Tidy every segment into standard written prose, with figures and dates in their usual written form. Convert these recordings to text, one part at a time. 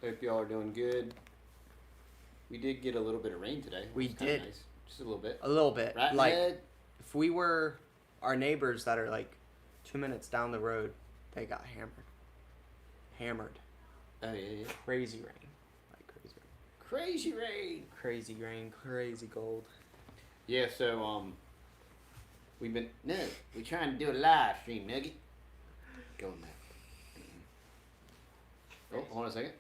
Hope y'all are doing good. We did get a little bit of rain today. We did. Nice. Just a little bit. A little bit. Right like, head. if we were our neighbors that are like 2 minutes down the road, they got hammered. Oh, yeah. Crazy rain. Like crazy rain. Crazy rain. Crazy rain. Crazy gold. Yeah, so, we're trying to do a live stream, Nugget. Go on there. Oh, hold on a second.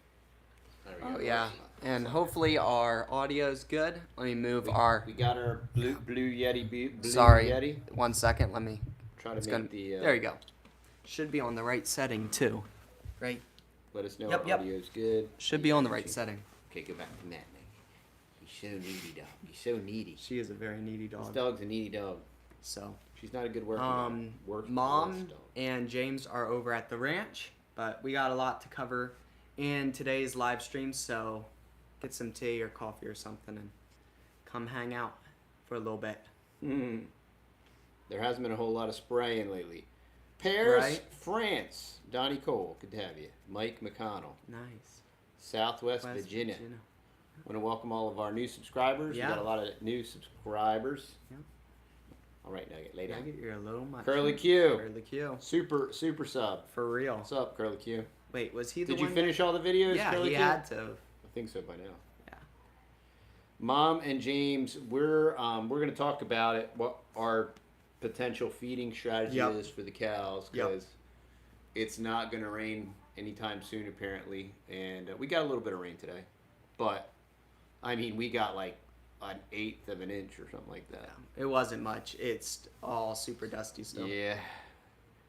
There we go. Oh, yeah. And hopefully our audio's good. Let me move our... We got our blue Yeti. Sorry. Yeti. 1 second. Let me... Try to make the... There you go. Should be on the right setting, too. Right? Let us know our audio's good. Should be on the right setting. Okay, go back from that, man. He's so needy, dog. He's so needy. She is a very needy dog. This dog's a needy dog. So... She's not a good worker. Mom and James are over at the ranch, but we got a lot to cover in today's live stream, so get some tea or coffee or something and come hang out for a little bit. There hasn't been a whole lot of spraying lately. Paris, Right? France. Donnie Cole, good to have you. Mike McConnell. Nice. Southwest Virginia. I want to welcome all of our new subscribers. Yeah. We got a lot of new subscribers. Yeah. All right, Nugget, lay down. Nugget, you're a little much. Curly Q. Curly Q. Super sub. For real. What's up, Curly Q? Wait, was he the Did one? you finish all the videos, Yeah, Curly he Q? had to. I think so by now. Yeah. Mom and James, we're going to talk about it. What our potential feeding strategy is for the cows, because it's not going to rain anytime soon, apparently. And we got a little bit of rain today, but I mean, we got like an eighth of an inch or something like that. Yeah, it wasn't much. It's all super dusty still. Yeah.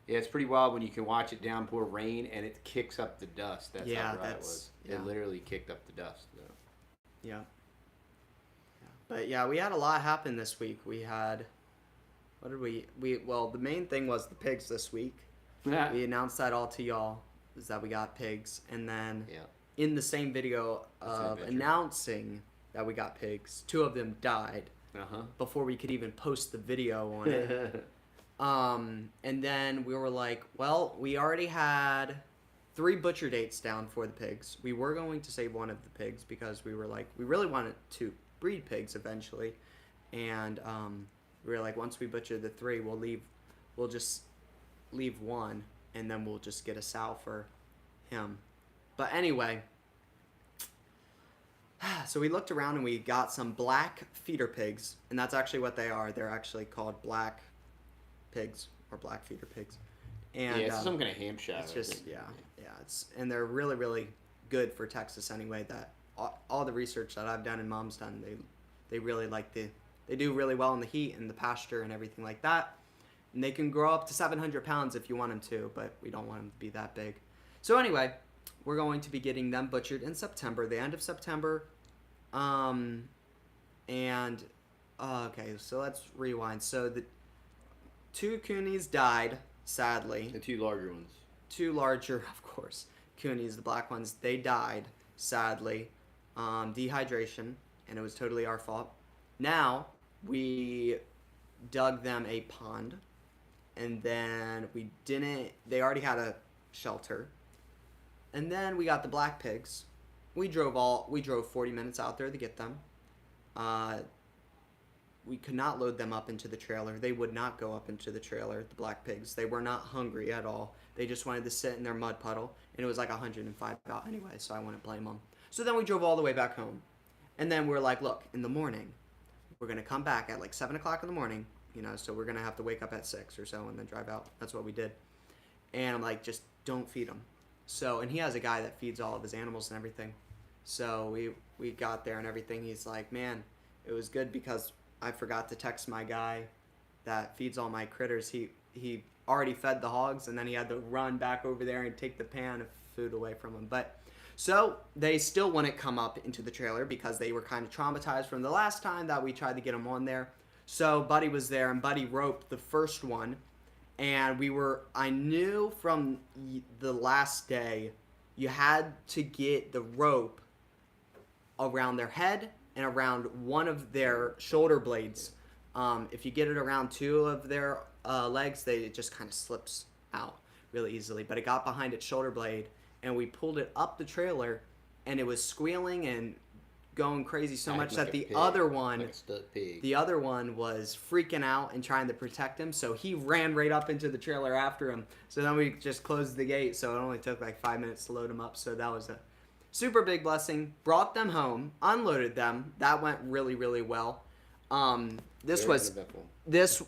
Yeah, it's pretty wild when you can watch it downpour rain and it kicks up the dust. That's how dry it was. Yeah. It literally kicked up the dust. Though. Yeah. But yeah, we had a lot happen this week. We had, what did well, the main thing was the pigs this week. Yeah. We announced that all to y'all, is that we got pigs. And then Yeah. in the same video of announcing that we got pigs, 2 of them died before we could even post the video on it. And then we were like, well, we already had 3 butcher dates down for the pigs. We were going to save one of the pigs because we were like, we really wanted to breed pigs eventually. And we were like, once we butcher the 3, we'll just leave 1 and then we'll just get a sow for him. But anyway, so we looked around and we got some black feeder pigs, and that's actually what they are. They're actually called black pigs or black feeder pigs. And yeah, it's some kind of Hampshire. It's just and they're really, really good for Texas anyway. That all the research that I've done and Mom's done, they really like they do really well in the heat and the pasture and everything like that. And they can grow up to 700 pounds if you want them to, but we don't want them to be that big. So anyway, we're going to be getting them butchered in September, the end of September. Okay, so let's rewind. So the 2 coonies died, sadly. The 2 larger ones. 2 larger, of course, coonies, the black ones, they died, sadly. Dehydration, and it was totally our fault. Now, we dug them a pond, and then they already had a shelter. And then we got the black pigs. We drove 40 minutes out there to get them. We could not load them up into the trailer. They would not go up into the trailer, the black pigs. They were not hungry at all. They just wanted to sit in their mud puddle. And it was like 105 out anyway, so I wouldn't blame them. So then we drove all the way back home. And then we're like, look, in the morning, we're going to come back at like 7 o'clock in the morning. So we're going to have to wake up at 6 or so and then drive out. That's what we did. And I'm like, just don't feed them. So, and he has a guy that feeds all of his animals and everything. So we got there and everything. He's like, man, it was good because I forgot to text my guy that feeds all my critters. He already fed the hogs, and then he had to run back over there and take the pan of food away from them. But so they still wouldn't come up into the trailer because they were kind of traumatized from the last time that we tried to get them on there. So Buddy was there, and Buddy roped the first one. And I knew from the last day, you had to get the rope around their head and around one of their shoulder blades. If you get it around 2 of their legs, it just kind of slips out really easily. But it got behind its shoulder blade, and we pulled it up the trailer, and it was squealing and going crazy so much Acting that like a the pig, other one, like a stuck pig. the other one was freaking out and trying to protect him. So he ran right up into the trailer after him. So then we just closed the gate. So it only took like 5 minutes to load him up. So that was a super big blessing. Brought them home, unloaded them. That went really, really well. This Very was uneventful. it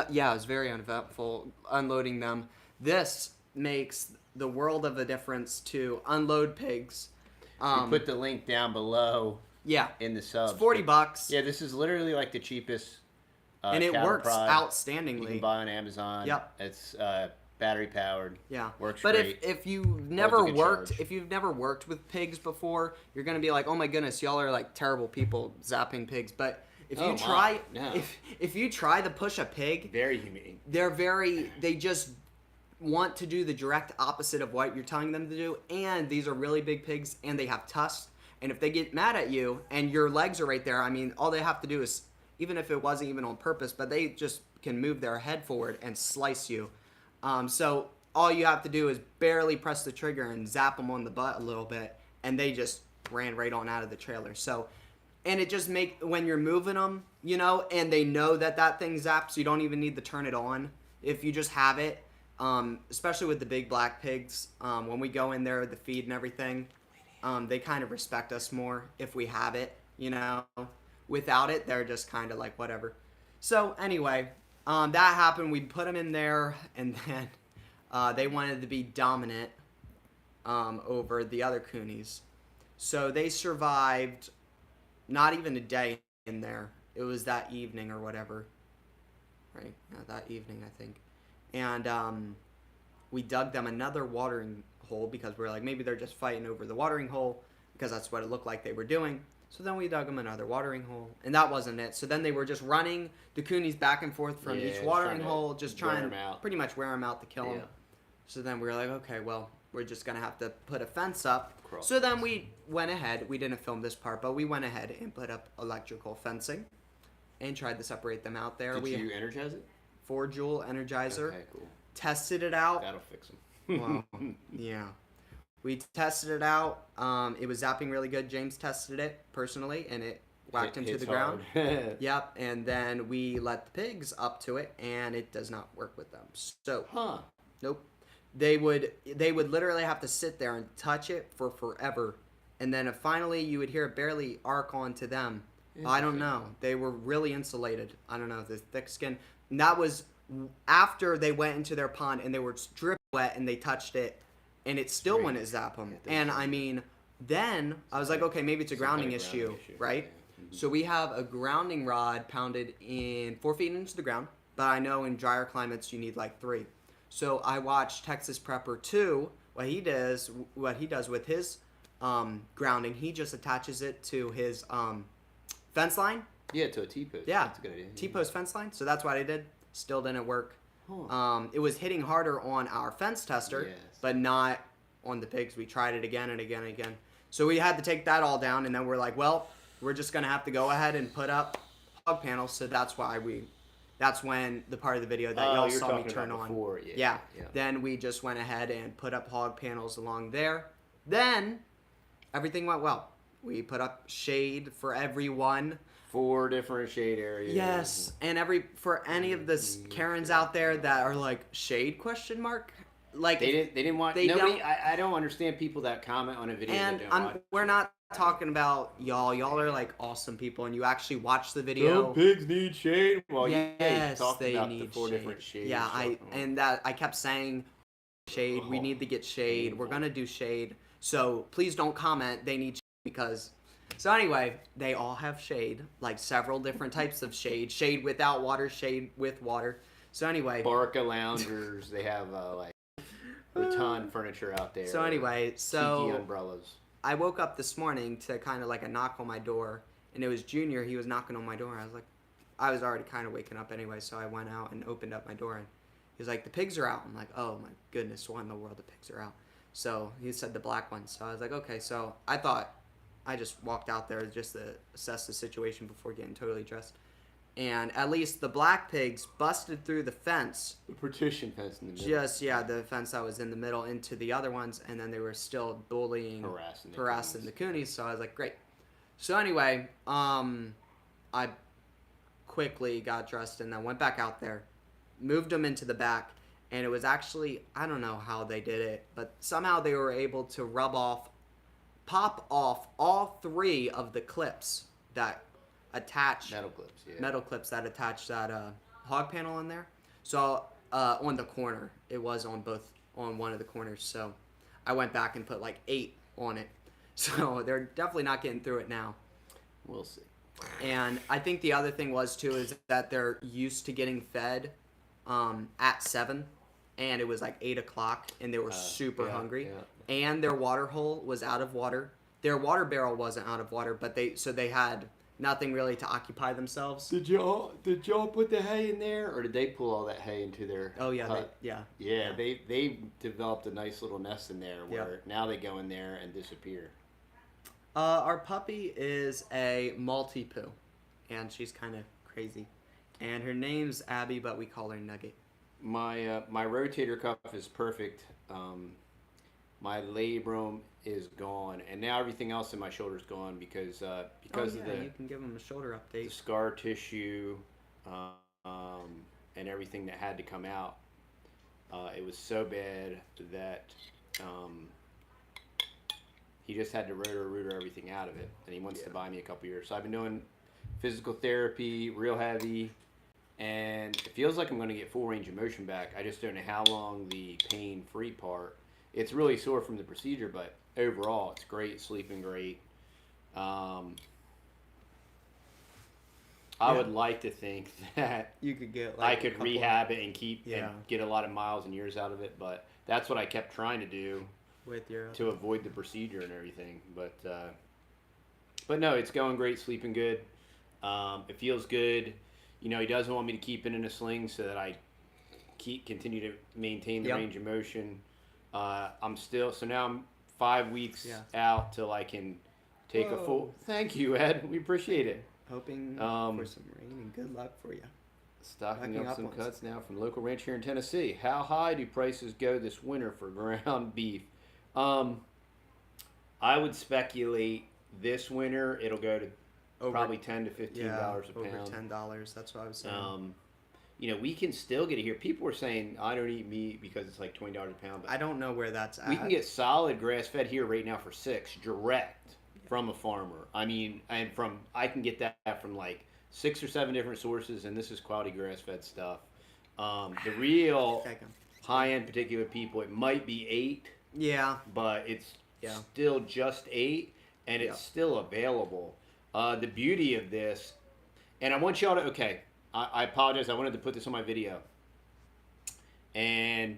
was very uneventful unloading them. This makes the world of a difference to unload pigs. We put the link down below. Yeah, in the subs. it's $40. Yeah, this is literally like the cheapest. And it cattle works prod outstandingly. You can buy on Amazon. Yep. It's battery powered. Yeah, works but great. if you've never worked with pigs before, you're gonna be like, oh my goodness, y'all are like terrible people zapping pigs. But if you try, if you try to push a pig, very humane. They just want to do the direct opposite of what you're telling them to do. And these are really big pigs, and they have tusks. And if they get mad at you and your legs are right there, I mean, all they have to do is, even if it wasn't even on purpose, but they just can move their head forward and slice you. So all you have to do is barely press the trigger and zap them on the butt a little bit, and they just ran right on out of the trailer. So, and it just when you're moving them, and they know that thing zaps, you don't even need to turn it on. If you just have it, especially with the big black pigs, when we go in there with the feed and everything, they kind of respect us more if we have it, Without it, they're just kind of like, whatever. So anyway, that happened. We put them in there, and then they wanted to be dominant over the other coonies. So they survived not even a day in there. It was that evening or whatever. Right? Yeah, that evening, I think. And we dug them another watering hole because we were like, maybe they're just fighting over the watering hole because that's what it looked like they were doing. So then we dug them another watering hole, and that wasn't it. So then they were just running the coonies back and forth from each watering hole, just trying to pretty much wear them out to kill them. So then we were like, okay, well, we're just going to have to put a fence up. So then we went ahead. We didn't film this part, but we went ahead and put up electrical fencing and tried to separate them out there. Did you energize it? 4-joule Energizer. Okay, cool. Tested it out. That'll fix them. Well, yeah. We tested it out. It was zapping really good. James tested it personally, and it whacked him to the ground. Yep. And then we let the pigs up to it, and it does not work with them. So, nope. They would literally have to sit there and touch it for forever, and then finally you would hear it barely arc onto them. I don't know. They were really insulated. I don't know, the thick skin. And that was after they went into their pond and they were drip wet and they touched it, and it still wouldn't zap them. And I mean, then I was like, okay, maybe it's a grounding issue, right? Yeah. Mm-hmm. So we have a grounding rod pounded in 4 feet into the ground, but I know in drier climates you need like 3. So I watched Texas Prepper 2. What he does with his grounding, he just attaches it to his fence line. Yeah, to a T-post. Yeah, that's a good idea. T-post fence line. So that's what I did. Still didn't work. It was hitting harder on our fence tester, but not on the pigs. We tried it again and again and again. So we had to take that all down, and then we're like, well, we're just gonna have to go ahead and put up hog panels. So that's when the part of the video that y'all saw me turn on. Before, yeah. Then we just went ahead and put up hog panels along there. Then everything went well. We put up shade for everyone. 4 different shade areas. Yes, and for any of the Karens out there that are like, shade ? Like they didn't want nobody. I don't understand people that comment on a video and that don't watch. We're not talking about y'all. Y'all are like awesome people, and you actually watch the video. Some pigs need shade. Well, yes, they about need the 4 different shades. Yeah, I kept saying shade. We need to get shade. We're gonna do shade. So please don't comment. They need shade because. So anyway, they all have shade, like several different types of shade. Shade without water, shade with water. So anyway. Barca loungers. They have like rattan furniture out there. So anyway, tiki umbrellas. I woke up this morning to kind of like a knock on my door, and it was Junior. He was knocking on my door. I was already kind of waking up anyway, so I went out and opened up my door, and he was like, the pigs are out. I'm like, oh my goodness, what in the world, the pigs are out? So he said the black ones. So I was like, okay. So I just walked out there just to assess the situation before getting totally dressed. And at least the black pigs busted through the fence. The partition fence in the middle. Just, yeah, the fence that was in the middle into the other ones. And then they were still bullying, harassing the coonies. So I was like, great. So anyway, I quickly got dressed and then went back out there, moved them into the back. And it was actually, I don't know how they did it, but somehow they were able to pop off all 3 of the clips that attach metal clips that attach that hog panel in there. So on the corner, it was on one of the corners. So I went back and put like 8 on it. So they're definitely not getting through it now. We'll see. And I think the other thing was too is that they're used to getting fed at 7, and it was like 8 o'clock, and they were super hungry. Yeah. And their water hole was out of water. Their water barrel wasn't out of water, but they had nothing really to occupy themselves. Did y'all put the hay in there, or did they pull all that hay into their hut? They developed a nice little nest in there where now they go in there and disappear. Our puppy is a Maltipoo, and she's kind of crazy. And her name's Abby, but we call her Nugget. My rotator cuff is perfect. My labrum is gone, and now everything else in my shoulder's gone because of you can give them a shoulder update. The scar tissue, and everything that had to come out. It was so bad that he just had to rotor everything out of it, and he wants to buy me a couple years. So I've been doing physical therapy, real heavy, and it feels like I'm going to get full range of motion back. I just don't know how long the pain-free part. It's really sore from the procedure, but overall, it's great, sleeping great. I would like to think that you could get I could rehab it and and get a lot of miles and years out of it, but that's what I kept trying to do to avoid the procedure and everything. But no, it's going great, sleeping good. It feels good. You know, he doesn't want me to keep it in a sling so that I continue to maintain the range of motion. Now I'm 5 weeks out till I can take a full. Thank you, Ed. We appreciate it. Hoping for some rain and good luck for you. Stocking up some cuts now from local ranch here in Tennessee. How high do prices go this winter for ground beef? I would speculate this winter it'll go to probably $10 to $15 a pound. Over $10. That's what I was saying. You know, we can still get it here. People were saying, I don't eat meat because it's like $20 a pound. But I don't know where that's at. We can get solid grass-fed here right now for $6 direct from a farmer. I mean, I can get that from like 6 or 7 different sources, and this is quality grass-fed stuff. The real high-end particular people, it might be 8. Yeah. But it's still just 8, and it's still available. The beauty of this, and I want y'all to, I apologize. I wanted to put this on my video. And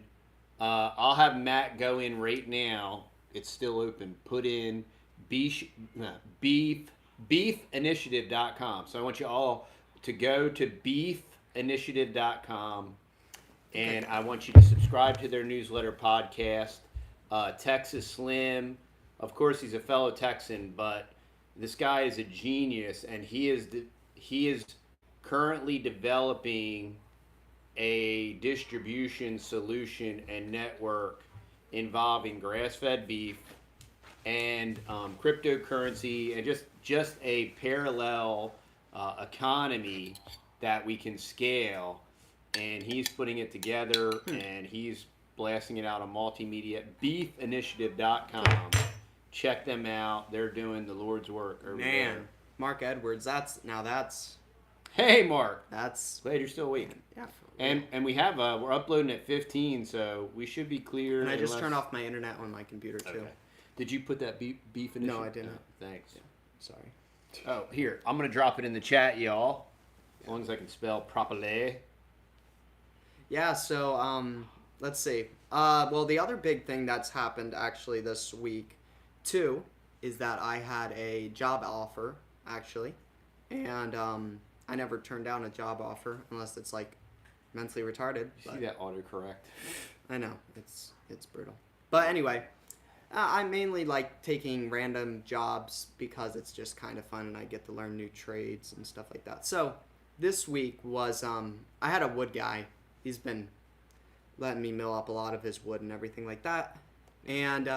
I'll have Matt go in right now. It's still open. Put in beefinitiative.com. So I want you all to go to beefinitiative.com. And I want you to subscribe to their newsletter podcast. Texas Slim. Of course, he's a fellow Texan, but this guy is a genius, and he is currently developing a distribution solution and network involving grass-fed beef and cryptocurrency and just a parallel economy that we can scale. And he's putting it together, and he's blasting it out on multimedia. Beefinitiative.com. Check them out. They're doing the Lord's work over there. Mark Edwards. That's. Hey, Mark. That's glad you're still awake. Yeah. And we have we're uploading at 15, so we should be clear. And I just turned off my internet on my computer too. Okay. Did you put that beef in? No, I didn't. Thanks. Yeah. Sorry. Oh, here, I'm gonna drop it in the chat, y'all. As long as I can spell properly. Yeah. So let's see. Well, the other big thing that's happened actually this week, too, is that I had a job offer actually, and I never turned down a job offer unless it's like mentally retarded. You see that autocorrect? I know, it's brutal. But anyway, I mainly like taking random jobs because it's just kind of fun and I get to learn new trades and stuff like that. So this week was I had a wood guy. He's been letting me mill up a lot of his wood and everything like that. And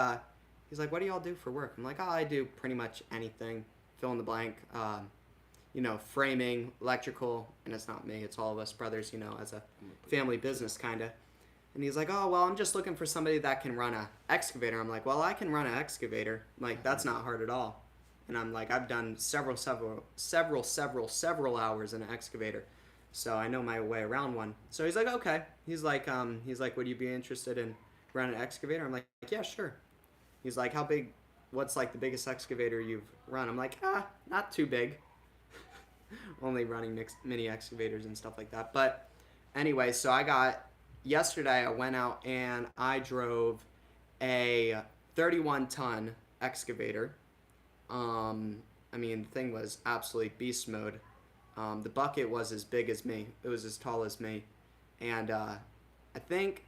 he's like, "What do y'all do for work?" I'm like, "Oh, I do pretty much anything. Fill in the blank. Framing, electrical, and it's not me. It's all of us brothers. As a family business kind of." And he's like, "Oh, well, I'm just looking for somebody that can run a excavator." I'm like, "Well, I can run an excavator. Like, that's not hard at all." And I'm like, "I've done several hours in an excavator, so I know my way around one." So he's like, "Okay." He's like, "Would you be interested in running an excavator?" I'm like, "Yeah, sure." He's like, "How big? What's like the biggest excavator you've run?" I'm like, not too big. Only running mini excavators and stuff like that. But anyway, so yesterday I went out and I drove a 31-ton excavator. The thing was absolutely beast mode. The bucket was as big as me. It was as tall as me. And I think,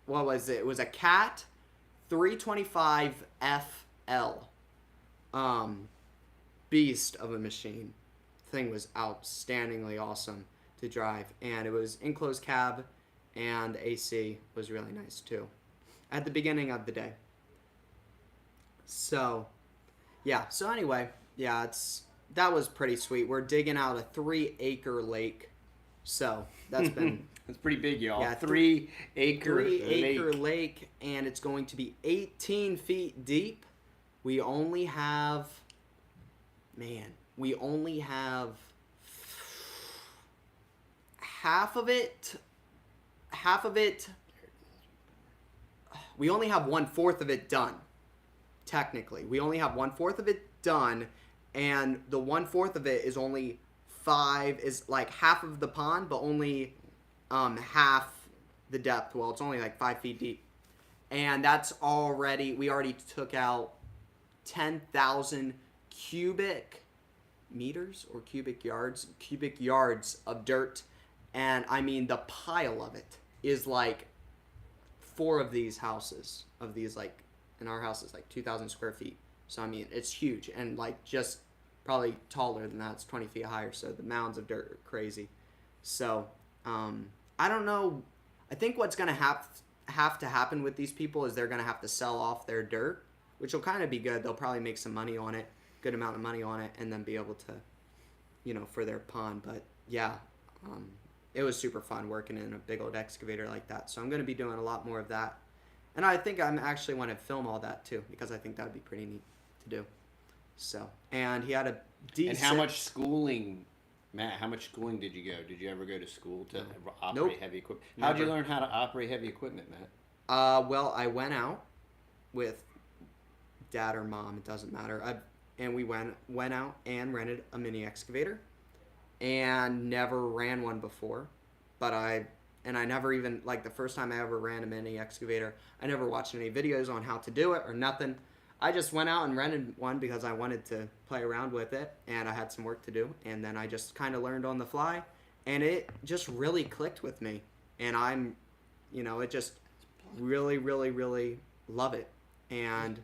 what was it? It was a Cat 325 FL. Beast of a machine. Thing was outstandingly awesome to drive, and it was enclosed cab, and AC was really nice too at the beginning of the day. So anyway, that was pretty sweet. We're digging out a 3-acre lake, so that's been that's pretty big, y'all. Yeah, 3-acre lake, and it's going to be 18 feet deep. We only have half of it. We only have 1/4 of it done. Technically, we only have 1/4 of it done, and the 1/4 of it is only like half of the pond, but only half the depth. Well, it's only like 5 feet deep, and we already took out 10,000 cubic meters or cubic yards of dirt, and the pile of it is like 4 of these houses, and our house is like 2,000 square feet, so it's huge, and like just probably taller than that. It's 20 feet higher, so the mounds of dirt are crazy. So I don't know. I think what's gonna have to happen with these people is they're gonna have to sell off their dirt, which will kind of be good. They'll probably make some money on it, good amount of money on it, and then be able to, for their pond. But yeah, it was super fun working in a big old excavator like that. So I'm going to be doing a lot more of that. And I think I'm actually want to film all that too, because I think that would be pretty neat to do. So, and he had a decent... And how much schooling, Matt, did you go? Did you ever go to school to operate heavy equipment? How did you learn how to operate heavy equipment, Matt? Well, I went out with Dad or Mom, it doesn't matter. And we went out and rented a mini excavator, and never ran one before. But I never even, like, the first time I ever ran a mini excavator, I never watched any videos on how to do it or nothing. I just went out and rented one because I wanted to play around with it, and I had some work to do, and then I just kind of learned on the fly, and it just really clicked with me, and it just really, really, really love it. And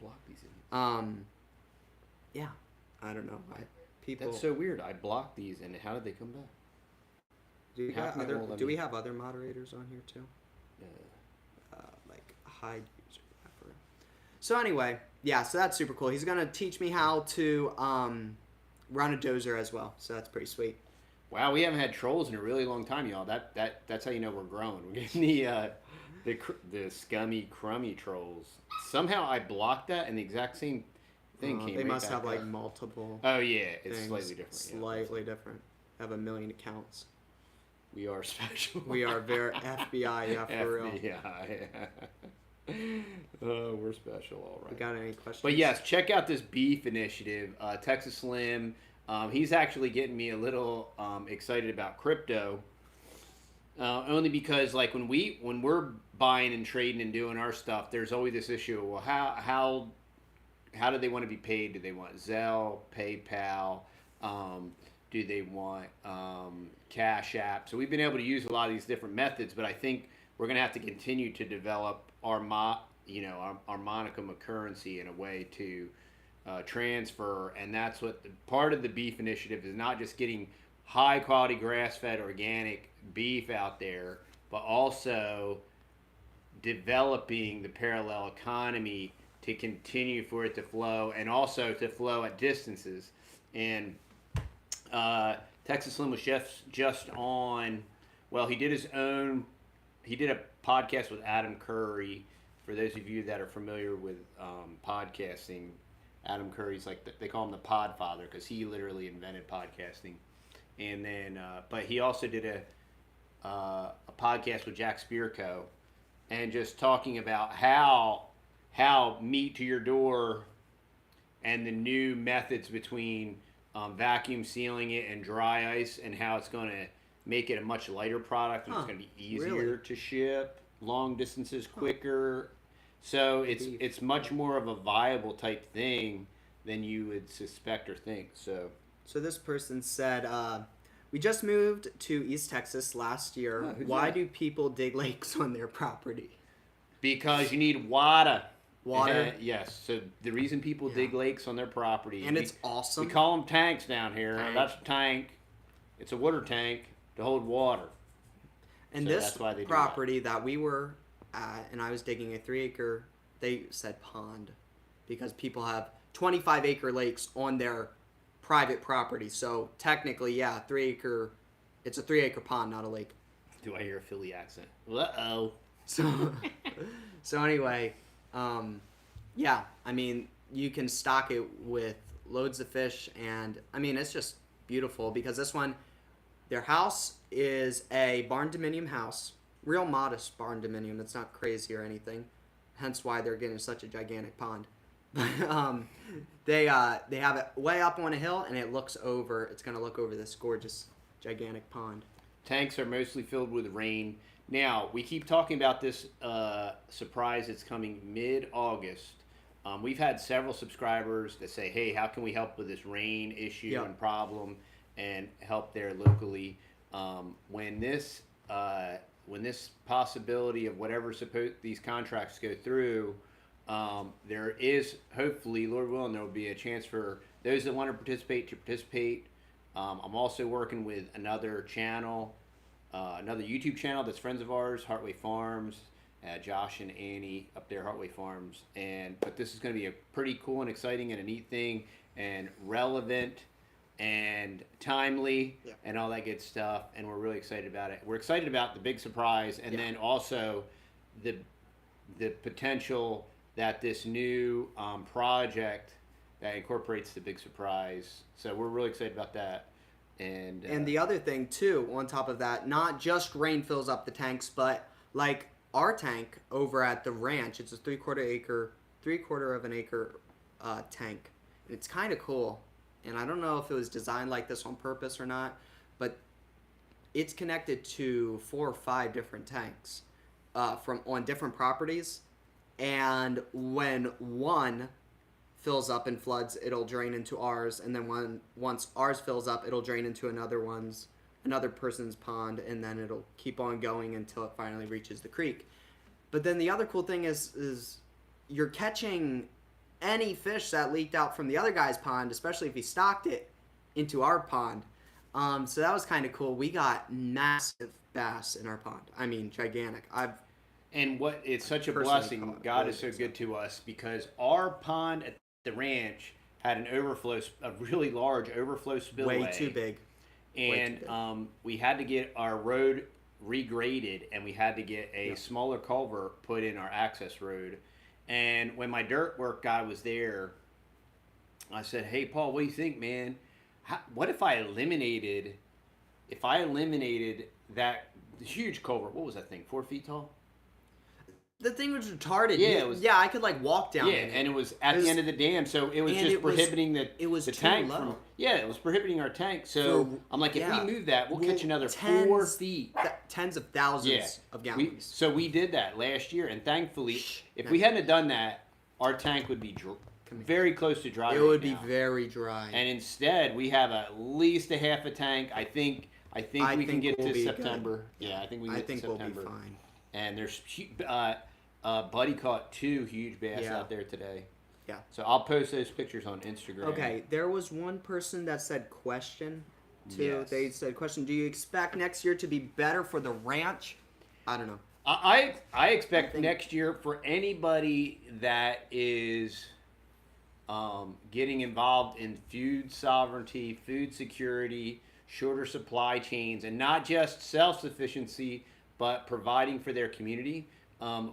yeah, I don't know. That's so weird. I blocked these, and how did they come back? Do we have other moderators on here too? Like hide user. So anyway, so that's super cool. He's gonna teach me how to run a dozer as well. So that's pretty sweet. Wow, we haven't had trolls in a really long time, y'all. That's how you know we're growing. We're getting the scummy, crummy trolls. Somehow I blocked that, and the exact same thing came. They right must back have up. like multiple. Oh yeah, it's things. Slightly different. Slightly different. Have a million accounts. We are special. We are very FBI, yeah, for real. FBI. Oh, we're special, all right. We got any questions? But yes, check out this beef initiative, Texas Slim. He's actually getting me a little excited about crypto. Only because, like, when we're buying and trading and doing our stuff, there's always this issue of, well, how do they want to be paid? Do they want Zelle, PayPal? Do they want Cash App? So we've been able to use a lot of these different methods, but I think we're going to have to continue to develop our monicum of currency in a way to transfer, and that's what part of the beef initiative is, not just getting high quality grass fed organic beef out there, but also developing the parallel economy to continue for it to flow and also to flow at distances. And Texas Slim was just on, well, he did a podcast with Adam Curry. For those of you that are familiar with podcasting, Adam Curry's like, they call him the Podfather because he literally invented podcasting. And then, but he also did a podcast with Jack Spirko, and just talking about how meat to your door and the new methods between vacuum sealing it and dry ice, and how it's going to make it a much lighter product, and it's going to be easier to ship long distances quicker. So it's much more of a viable type thing than you would suspect or think. So this person said, we just moved to East Texas last year. Why do people dig lakes on their property? Because you need water. Water? Yes. So the reason people dig lakes on their property. And it's awesome. We call them tanks down here. That's a tank. It's a water tank to hold water. And so this property that we were at, and I was digging a 3-acre, they said pond, because people have 25-acre lakes on their private property. So technically, yeah, 3-acre, it's a 3-acre pond, not a lake. Do I hear a Philly accent? Uh-oh. So anyway, yeah, I mean, you can stock it with loads of fish, and I mean, it's just beautiful because this one, their house is a barn dominium house, real modest barn dominium. It's not crazy or anything, hence why they're getting such a gigantic pond. But they have it way up on a hill, and it's going to look over this gorgeous, gigantic pond. Tanks are mostly filled with rain. Now, we keep talking about this surprise that's coming mid-August. We've had several subscribers that say, hey, how can we help with this rain issue and problem and help there locally? When this possibility of whatever these contracts go through, there is, hopefully, Lord willing, there will be a chance for those that want to participate. I'm also working with another channel, another YouTube channel that's friends of ours, Heartway Farms, Josh and Annie up there, Heartway Farms. But this is going to be a pretty cool and exciting and a neat thing, and relevant and timely and all that good stuff. And we're really excited about it. We're excited about the big surprise, and then also the potential that this new project that incorporates the big surprise. So we're really excited about that. And the other thing too, on top of that, not just rain fills up the tanks, but like our tank over at the ranch, it's a 3/4 of an acre tank. And it's kind of cool. And I don't know if it was designed like this on purpose or not, but it's connected to 4 or 5 different tanks on different properties. And when one fills up and floods, it'll drain into ours, and then once ours fills up, it'll drain into another person's pond, and then it'll keep on going until it finally reaches the creek. But then the other cool thing is you're catching any fish that leaked out from the other guy's pond, especially if he stocked it, into our pond. So that was kind of cool. We got massive bass in our pond. I mean, gigantic. It's such a blessing. God is so good to us, because our pond at the ranch had a really large overflow spillway. Way too big. And we had to get our road regraded, and we had to get a smaller culvert put in our access road. And when my dirt work guy was there, I said, hey, Paul, what do you think, man? What if I eliminated that huge culvert? What was that thing, 4 feet tall? The thing was retarded. Yeah, I could walk down. Yeah, and it was at the end of the dam, so it was just prohibiting the tank from. Yeah, it was prohibiting our tank. So I'm like, if we move that, we'll catch another 4 feet. Tens of thousands of gallons. So we did that last year, and thankfully, if we hadn't have done that, our tank would be very close to dry. It would be very dry. And instead, we have at least a half a tank. I think we can get to September. Good. Yeah, I think we can get to September. We'll be fine. And there's Buddy caught 2 huge bass out there today. Yeah. So I'll post those pictures on Instagram. Okay, there was one person that said question. too. Yes. They said, question, do you expect next year to be better for the ranch? I don't know. I expect next year for anybody that is getting involved in food sovereignty, food security, shorter supply chains, and not just self-sufficiency, but providing for their community.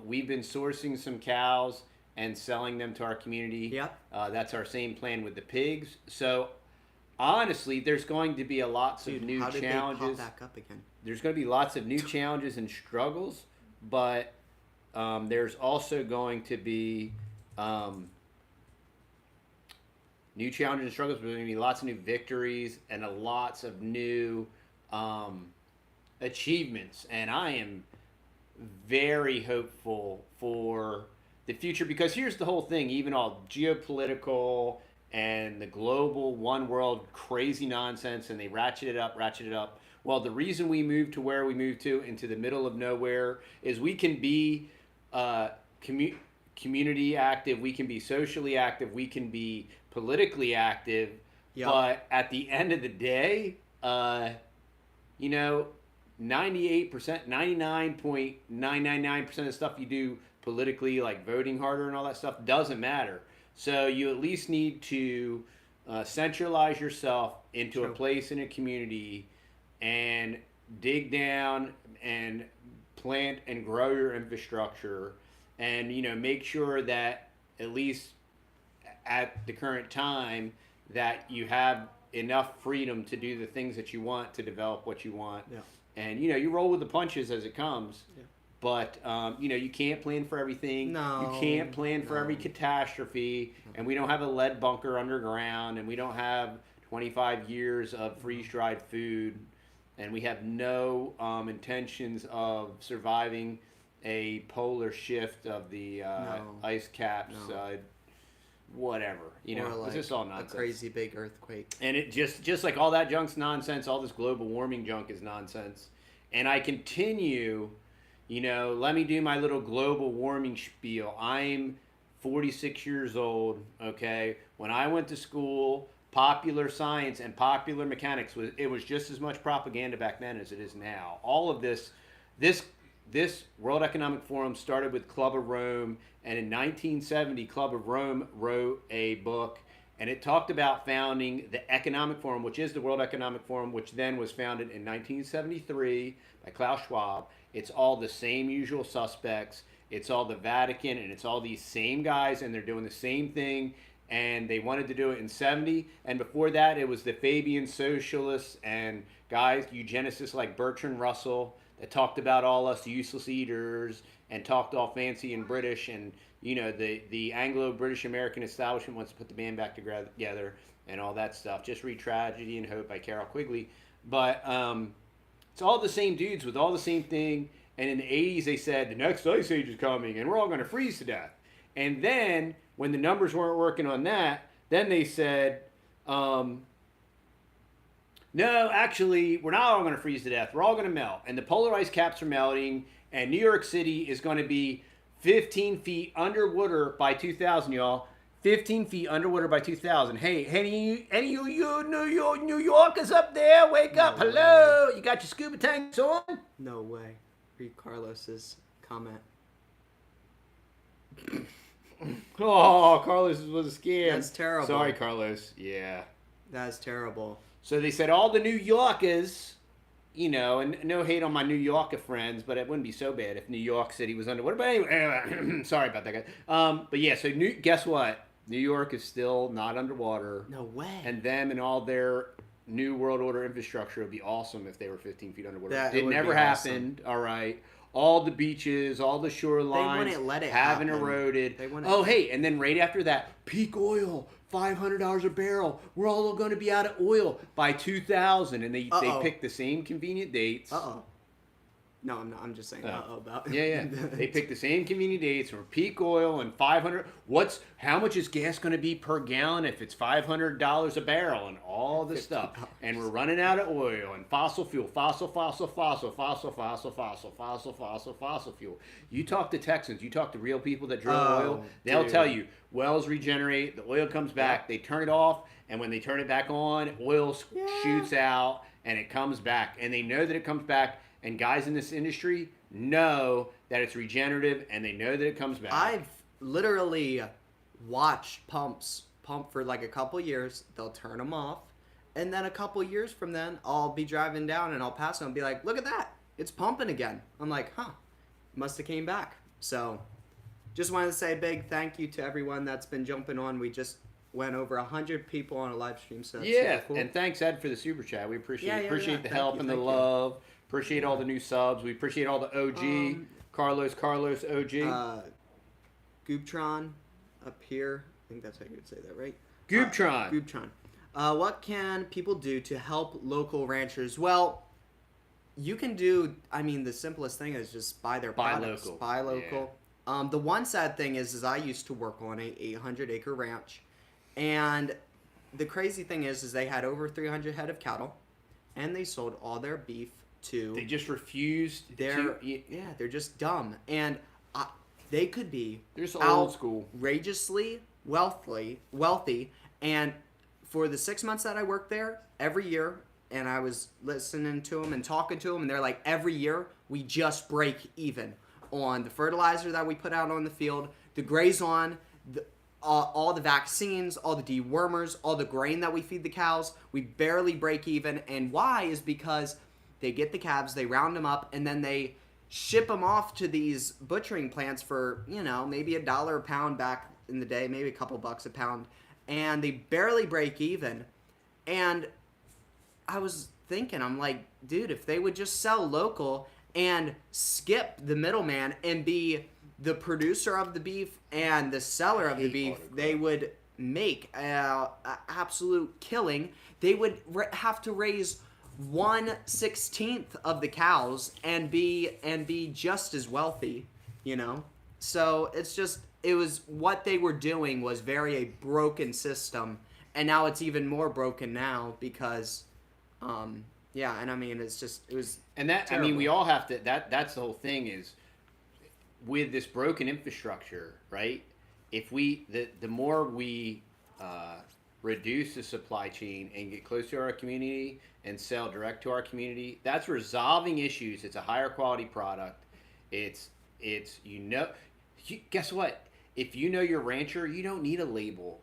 We've been sourcing some cows and selling them to our community. Yep. That's our same plan with the pigs. So honestly, there's going to be lots of new challenges. How did they pop back up again? There's going to be lots of new challenges and struggles, but there's also going to be new challenges and struggles. There's going to be lots of new victories and lots of new achievements. And I am very hopeful for the future, because here's the whole thing, even all geopolitical and the global one world crazy nonsense, and they ratchet it up. Well, the reason we moved to where we moved to, into the middle of nowhere, is we can be community active, we can be socially active, we can be politically active, but at the end of the day, 98%, 99.999% of the stuff you do politically, like voting harder and all that stuff, doesn't matter. So you at least need to centralize yourself into a place in a community and dig down and plant and grow your infrastructure, and make sure that at least at the current time that you have enough freedom to do the things that you want, to develop what you want. And you roll with the punches as it comes. But you can't plan for everything. No, you can't plan for every catastrophe. And we don't have a lead bunker underground, and we don't have 25 years of freeze-dried food, and we have no intentions of surviving a polar shift of the ice caps. Whatever, or it's just all nonsense. A crazy big earthquake. And it just like all that junk's nonsense. All this global warming junk is nonsense. And I continue. Let me do my little global warming spiel. I'm 46 years old, okay? When I went to school, popular science and popular mechanics, it was just as much propaganda back then as it is now. All of this World Economic Forum started with Club of Rome, and in 1970, Club of Rome wrote a book, and it talked about founding the Economic Forum, which is the World Economic Forum, which then was founded in 1973 by Klaus Schwab. It's all the same usual suspects. It's all the Vatican, and it's all these same guys, and they're doing the same thing. And they wanted to do it in 70. And before that, it was the Fabian socialists and guys, eugenicists like Bertrand Russell, that talked about all us useless eaters and talked all fancy and British. And, the Anglo-British American establishment wants to put the band back together and all that stuff. Just read Tragedy and Hope by Carol Quigley. But it's all the same dudes with all the same thing. And in the 80s, they said, the next ice age is coming, and we're all going to freeze to death. And then, when the numbers weren't working on that, then they said, no, actually, we're not all going to freeze to death. We're all going to melt. And the polar ice caps are melting, and New York City is going to be 15 feet underwater by 2000, y'all. 15 feet underwater by 2000. Hey, any of you New Yorkers up there, wake up. Hello. You got your scuba tanks on? No way. Read Carlos's comment. Oh, Carlos was a scam. That's terrible. Sorry, Carlos. Yeah. That's terrible. So they said all the New Yorkers, and no hate on my New Yorker friends, but it wouldn't be so bad if New York City was underwater. But anyway, sorry about that, guys. But yeah, so guess what? New York is still not underwater. No way. And them and all their New World Order infrastructure would be awesome if they were 15 feet underwater. It never happened, awesome. All right. All the beaches, all the shorelines they wouldn't let it haven't happen. Eroded. Hey, and then right after that, peak oil, $500 a barrel. We're all going to be out of oil by 2000. And they picked the same convenient dates. No, I'm not. I'm just saying about. Yeah. They pick the same community dates for peak oil and 500. How much is gas going to be per gallon if it's $500 a barrel and all this stuff? And we're running out of oil and fossil fuel, fossil fuel. You talk to Texans, you talk to real people that drill oil, they'll tell you wells regenerate, the oil comes back, they turn it off, and when they turn it back on, oil shoots out and it comes back. And they know that it comes back. And guys in this industry know that it's regenerative, and they know that it comes back. I've literally watched pumps pump for like a couple years. They'll turn them off. And then a couple years from then, I'll be driving down, and I'll pass them and be like, look at that. It's pumping again. I'm like, huh. Must have came back. So just wanted to say a big thank you to everyone that's been jumping on. We just went over 100 people on a live stream. So that's cool. And thanks, Ed, for the super chat. We appreciate the help and the love. Appreciate all the new subs. We appreciate all the OG. Carlos OG. Gooptron up here. I think that's how you would say that, right? Gooptron. What can people do to help local ranchers? Well, you can do, the simplest thing is just buy their products. Buy local. Yeah. The one sad thing is I used to work on a 800-acre ranch. And the crazy thing is they had over 300 head of cattle. And they sold all their beef to... They just refused they're just dumb. And they could be outrageously wealthy. And for the 6 months that I worked there, every year, and I was listening to them and talking to them, and they're like, every year, we just break even on the fertilizer that we put out on the field, the Grazon, all the vaccines, all the dewormers, all the grain that we feed the cows. We barely break even. And why is because they get the calves, they round them up, and then they ship them off to these butchering plants for, maybe $1 a pound back in the day, maybe a couple bucks a pound. And they barely break even. And I was thinking, I'm like, dude, if they would just sell local and skip the middleman and be the producer of the beef and the seller of the beef, they would make an absolute killing. They would have to raise 1/16 of the cows and be just as wealthy, So it was what they were doing was a broken system, and now it's even more broken now because, it was. And that terrible. We all have to. That's the whole thing is. With this broken infrastructure, right? If the more we reduce the supply chain and get close to our community and sell direct to our community, that's resolving issues. It's a higher quality product. It's guess what? If you know your rancher, you don't need a label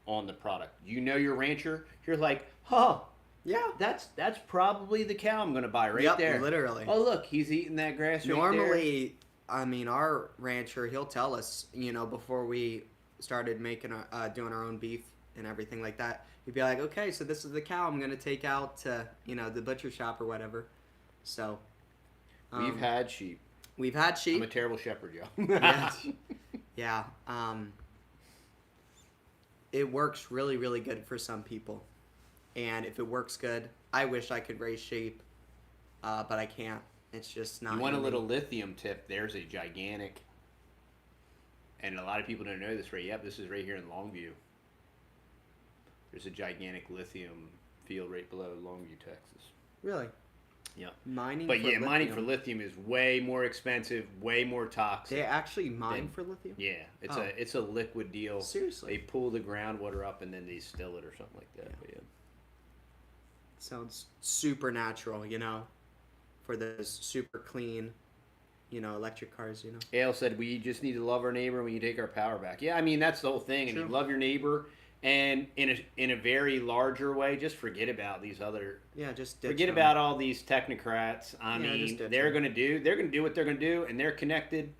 on the product. You know your rancher, you're like, huh. Yeah, that's probably the cow I'm gonna buy right there. Literally. Oh look, he's eating that grass right there. Normally, our rancher, he'll tell us, before we started making doing our own beef and everything like that. He'd be like, okay, so this is the cow I'm going to take out to, the butcher shop or whatever. So. We've had sheep. I'm a terrible shepherd, yo. Yeah. It works really, really good for some people. And if it works good, I wish I could raise sheep, but I can't. It's just not. You want a little lithium tip? There's a gigantic, and a lot of people don't know this right yet. This is right here in Longview. There's a gigantic lithium field right below Longview, Texas. Really? Yeah. Mining for lithium is way more expensive, way more toxic. They actually mine for lithium? Yeah, it's a liquid deal. Seriously? They pull the groundwater up and then they distill it or something like that. Yeah. But yeah. Sounds super natural, for those super clean, electric cars, Ale said we just need to love our neighbor and we can take our power back. Yeah, that's the whole thing. True. And you love your neighbor, and in a very larger way, just forget about these other. Yeah, just forget about all these technocrats. They're gonna do what they're gonna do, and they're connected,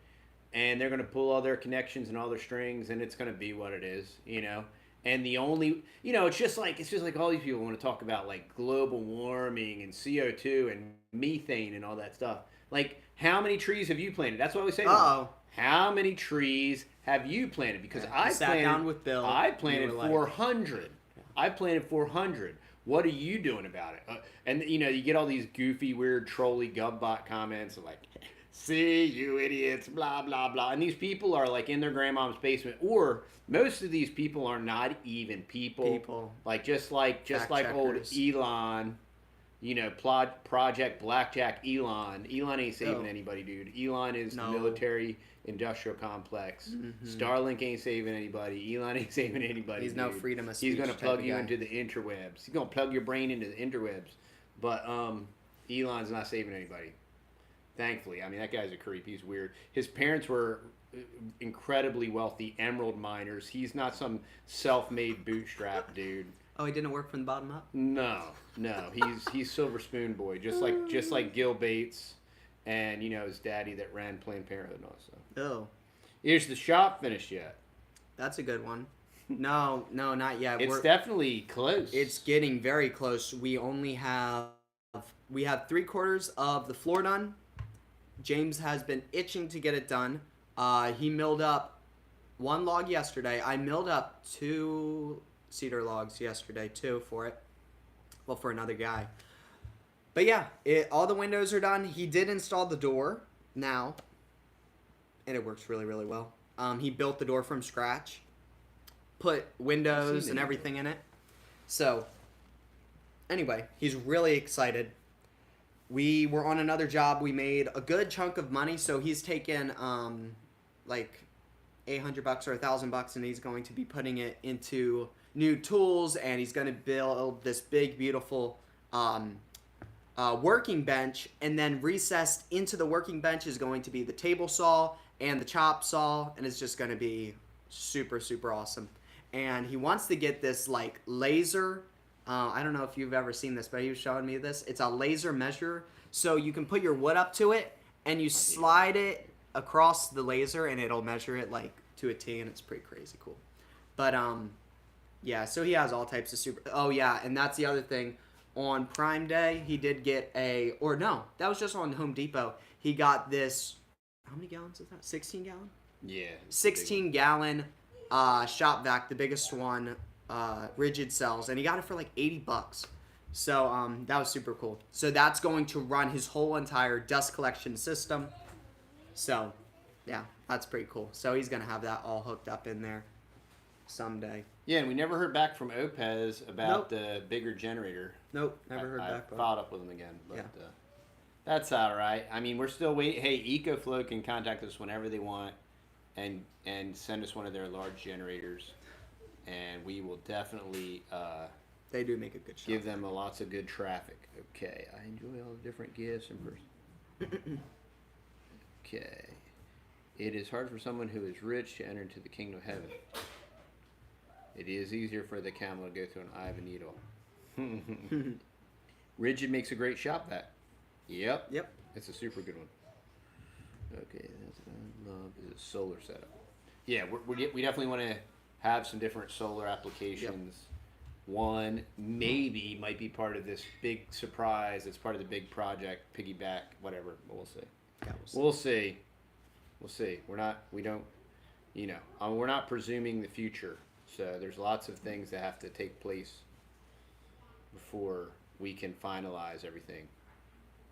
and they're gonna pull all their connections and all their strings, and it's gonna be what it is, And the only, it's just like all these people want to talk about like global warming and CO2 and methane and all that stuff. Like, how many trees have you planted? That's what we say. How many trees have you planted? Because I planted 400. I planted 400. What are you doing about it? And you know, you get all these goofy, weird, trolly gubbot comments of like, "See you idiots," blah blah blah. And these people are like in their grandmom's basement, or most of these people are not even people. Like just like old Elon. You know, Project Blackjack Elon. Elon ain't saving anybody, dude. Elon is the military industrial complex. Starlink ain't saving anybody. Elon ain't saving anybody. He's no freedom of speech. He's going to plug you into the interwebs. He's going to plug your brain into the interwebs. But Elon's not saving anybody. Thankfully. I mean, that guy's a creep. He's weird. His parents were incredibly wealthy emerald miners. He's not some self-made bootstrap dude. Oh, he didn't work from the bottom up? No. He's Silver Spoon boy, just like Gil Bates, and you know his daddy that ran Planned Parenthood and all that. Oh, is the shop finished yet? That's a good one. No, not yet. It's definitely close. It's getting very close. We have 3/4 of the floor done. James has been itching to get it done. He milled up 1 log yesterday. I milled up 2 cedar logs yesterday too for it. Well, for another guy. But yeah, all the windows are done. He did install the door now, and it works really, really well. He built the door from scratch, put windows and everything in it. So, anyway, he's really excited. We were on another job. We made a good chunk of money, so he's taken like $800 or $1,000, and he's going to be putting it into new tools, and he's going to build this big, beautiful working bench, and then recessed into the working bench is going to be the table saw and the chop saw, and it's just going to be super, super awesome. And he wants to get this like laser. I don't know if you've ever seen this, but he was showing me this. It's a laser measure, so you can put your wood up to it, and you slide it across the laser, and it'll measure it like to a T, and it's pretty crazy cool. But yeah, so he has all types of super... Oh, yeah, and that's the other thing. On Prime Day, he did get a... Or no, that was just on Home Depot. He got this... How many gallons is that? 16 gallon? Yeah. 16 gallon shop vac, the biggest one, rigid cells. And he got it for like $80. So that was super cool. So that's going to run his whole entire dust collection system. So, yeah, that's pretty cool. So he's going to have that all hooked up in there someday. Yeah, and we never heard back from Opez about the bigger generator. Nope, never heard back. I followed up with him again, but that's all right. I mean, we're still waiting. Hey, EcoFlow can contact us whenever they want and send us one of their large generators, and we will definitely they do make a good shot. Give them lots of good traffic. Okay, I enjoy all the different gifts and person. Okay. It is hard for someone who is rich to enter into the kingdom of heaven. It is easier for the camel to go through an eye of a needle. Rigid makes a great shop vac. Yep. It's a super good one. Okay, that's what I love is a solar setup. Yeah, we definitely want to have some different solar applications. One maybe might be part of this big surprise. It's part of the big project, piggyback, whatever. But we'll see. Yeah, We'll see. We're not presuming the future. So there's lots of things that have to take place before we can finalize everything.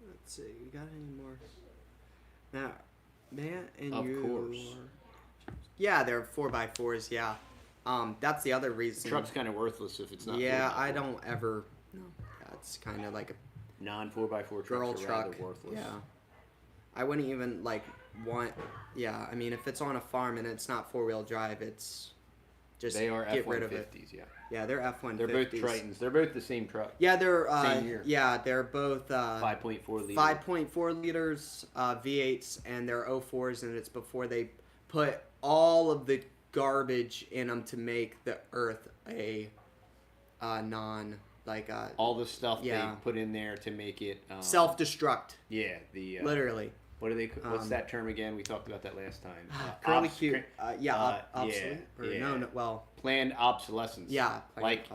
Let's see. You got any more? Now, Matt and of you. Of course. Yeah, they're 4x4s. Yeah. That's the other reason. The truck's kind of worthless if it's not. Yeah, I don't ever. No, that's kind of like a non-4x4 girl trucks are truck. rather worthless. Yeah. I wouldn't even want. Yeah, I mean, if it's on a farm and it's not 4-wheel drive, it's just they are get rid of it. F-150s. Yeah. Yeah, they're F-150s. They're both Tritons. They're both the same truck. Yeah, they're same year. Yeah, they're both 5.4 liters. 5.4 liters V8s, and they're 04s, and it's before they put all of the garbage in them to make the Earth a non all the stuff they put in there to make it self-destruct. Yeah, the literally. What do they? What's that term again? We talked about that last time. Curly Q. Obsolete. Yeah. No. Well, planned obsolescence. Yeah. Like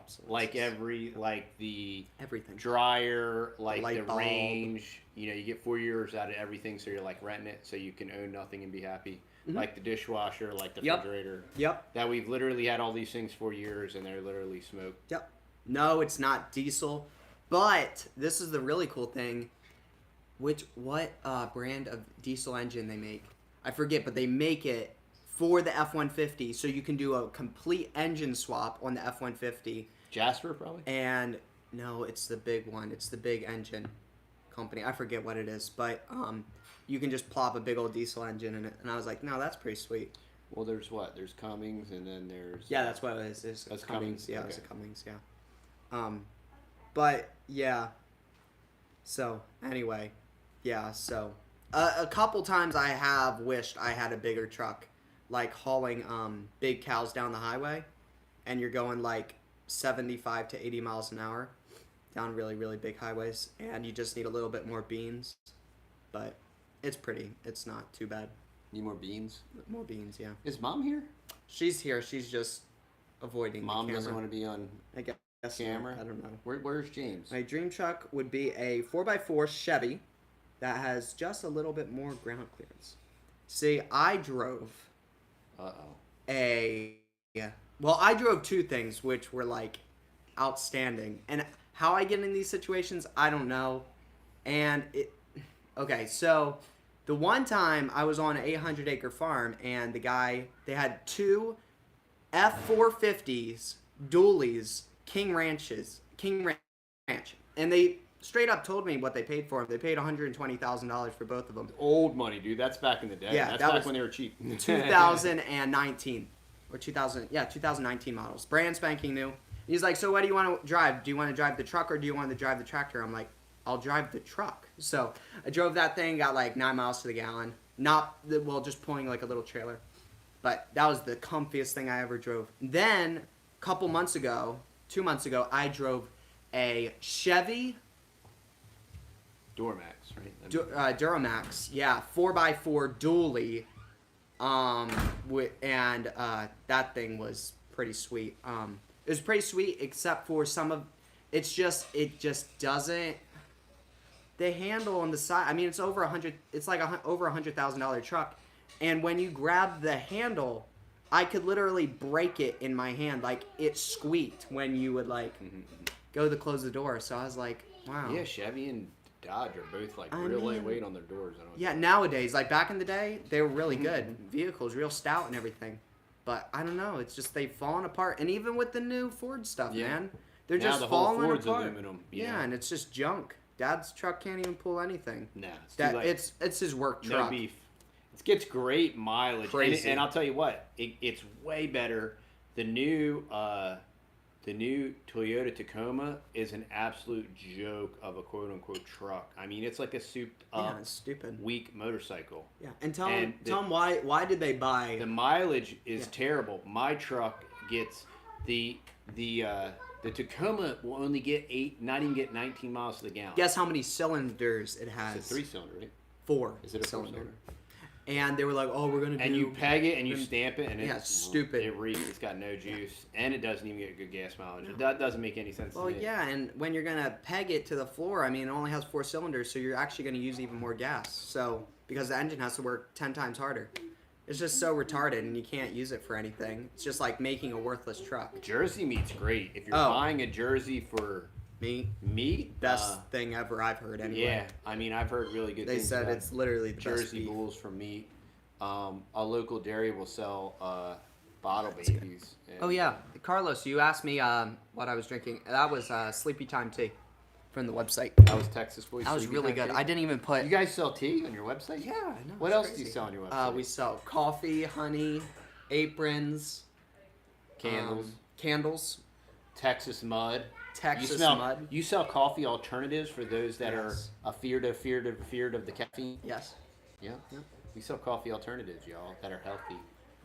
the everything. Dryer, like the bulb. range. You get 4 years out of everything, so you're like renting it, so you can own nothing and be happy. Mm-hmm. Like the dishwasher, like the refrigerator. Yep. That we've literally had all these things 4 years, and they're literally smoked. Yep. No, it's not diesel. But this is the really cool thing. What brand of diesel engine they make? I forget, but they make it for the F-150, so you can do a complete engine swap on the F-150. Jasper, probably? And no, it's the big one. It's the big engine company. I forget what it is, but you can just plop a big old diesel engine in it. And I was like, no, that's pretty sweet. Well, there's what? There's Cummins, and then there's... Yeah, that's what it is. It's that's Cummins. Cummins? Yeah, Okay. it's a Cummins, yeah. But, yeah. So, anyway. Yeah, so... a couple times I have wished I had a bigger truck. Like hauling big cows down the highway. And you're going like 75 to 80 miles an hour. Down really, really big highways. And you just need a little bit more beans. But it's pretty. It's not too bad. Need more beans? More beans, yeah. Is Mom here? She's here. She's just avoiding Mom the camera. doesn't want to be on I guess camera? I don't know. Where's James? My dream truck would be a 4x4 Chevy that has just a little bit more ground clearance. See, I drove I drove two things which were like outstanding. And how I get in these situations, I don't know. And okay, so the one time I was on an 800-acre farm and the guy, they had two F450s, dualies, King Ranch. And they straight up told me what they paid for them. They paid $120,000 for both of them. Old money, dude. That's back in the day. Yeah, That's that back was when they were cheap. 2019 or 2019 models, brand spanking new. He's like, so what do you want to drive? Do you want to drive the truck or do you want to drive the tractor? I'm like, I'll drive the truck. So I drove that thing, got like 9 miles to the gallon. Just pulling like a little trailer. But that was the comfiest thing I ever drove. Then a couple months ago, 2 months ago, I drove a Chevy Duramax, right? Duramax, yeah, 4x4 dually, that thing was pretty sweet. It was pretty sweet, except for it just doesn't. The handle on the side, I mean, it's over over $100,000 truck, and when you grab the handle, I could literally break it in my hand, like it squeaked when you would go to close the door. So I was like, wow. Yeah, Chevy and Dodge are both real lightweight on their doors. Yeah, nowadays, like back in the day, they were really good vehicles, real stout and everything. But I don't know, it's just they've fallen apart. And even with the new Ford stuff, man, they're now just the whole falling Ford's apart. Aluminum. Yeah, and it's just junk. Dad's truck can't even pull anything. Nah, it's it's his work truck. No beef. It gets great mileage. Crazy. And I'll tell you what, it's way better. The new Toyota Tacoma is an absolute joke of a quote-unquote truck. I mean, it's like a souped-up, it's stupid, weak motorcycle. Yeah, and tell them why did they buy... The mileage is terrible. My truck gets the Tacoma will only not even get 19 miles to the gallon. Guess how many cylinders it has? It's a 3-cylinder, right? 4. Is it a cylinder? 4-cylinder? And they were like, "Oh, we're gonna do." And you peg it and you stamp it, and it's stupid. It reeks. It's got no juice, and it doesn't even get good gas mileage. That doesn't make any sense. Well, to me. yeah, and when you're gonna peg it to the floor, I mean, it only has 4 cylinders, so you're actually gonna use even more gas. So because the engine has to work 10 times harder, it's just so retarded, and you can't use it for anything. It's just like making a worthless truck. Jersey meat's great. If you're buying a Jersey for meat, best thing ever I've heard. Anyway. Yeah, I mean, I've heard really good. They things said about it's literally the Jersey best bulls for meat. A local dairy will sell bottle babies. Oh yeah, Carlos, you asked me what I was drinking. That was Sleepy Time tea from the website. That was Texas Boys. That was really good. Tea? I didn't even put. You guys sell tea on your website? Yeah, I know. What else do you sell on your website? We sell coffee, honey, aprons, candles, Texas mud. Mud. You sell coffee alternatives for those that are feared of the caffeine. Yes. Yeah. We sell coffee alternatives, y'all, that are healthy.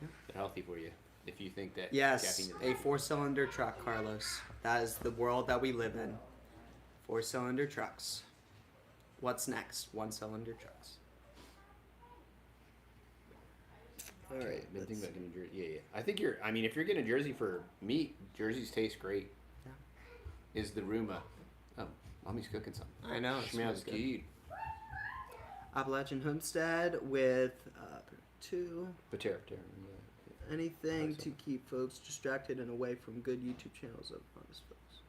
They're healthy for you. If you think that yes, caffeine is a 4-cylinder truck, Carlos. That is the world that we live in. 4-cylinder trucks. What's next? 1-cylinder trucks. All right. I've been thinking about getting a Jersey. Yeah. I think if you're getting a Jersey for meat, Jerseys taste great. Yeah. Is the Ruma. Oh, Mommy's cooking something. I know. Smells good. Appaloosa Homestead with 2. Potato. Anything to keep folks distracted and away from good YouTube channels of honest folks.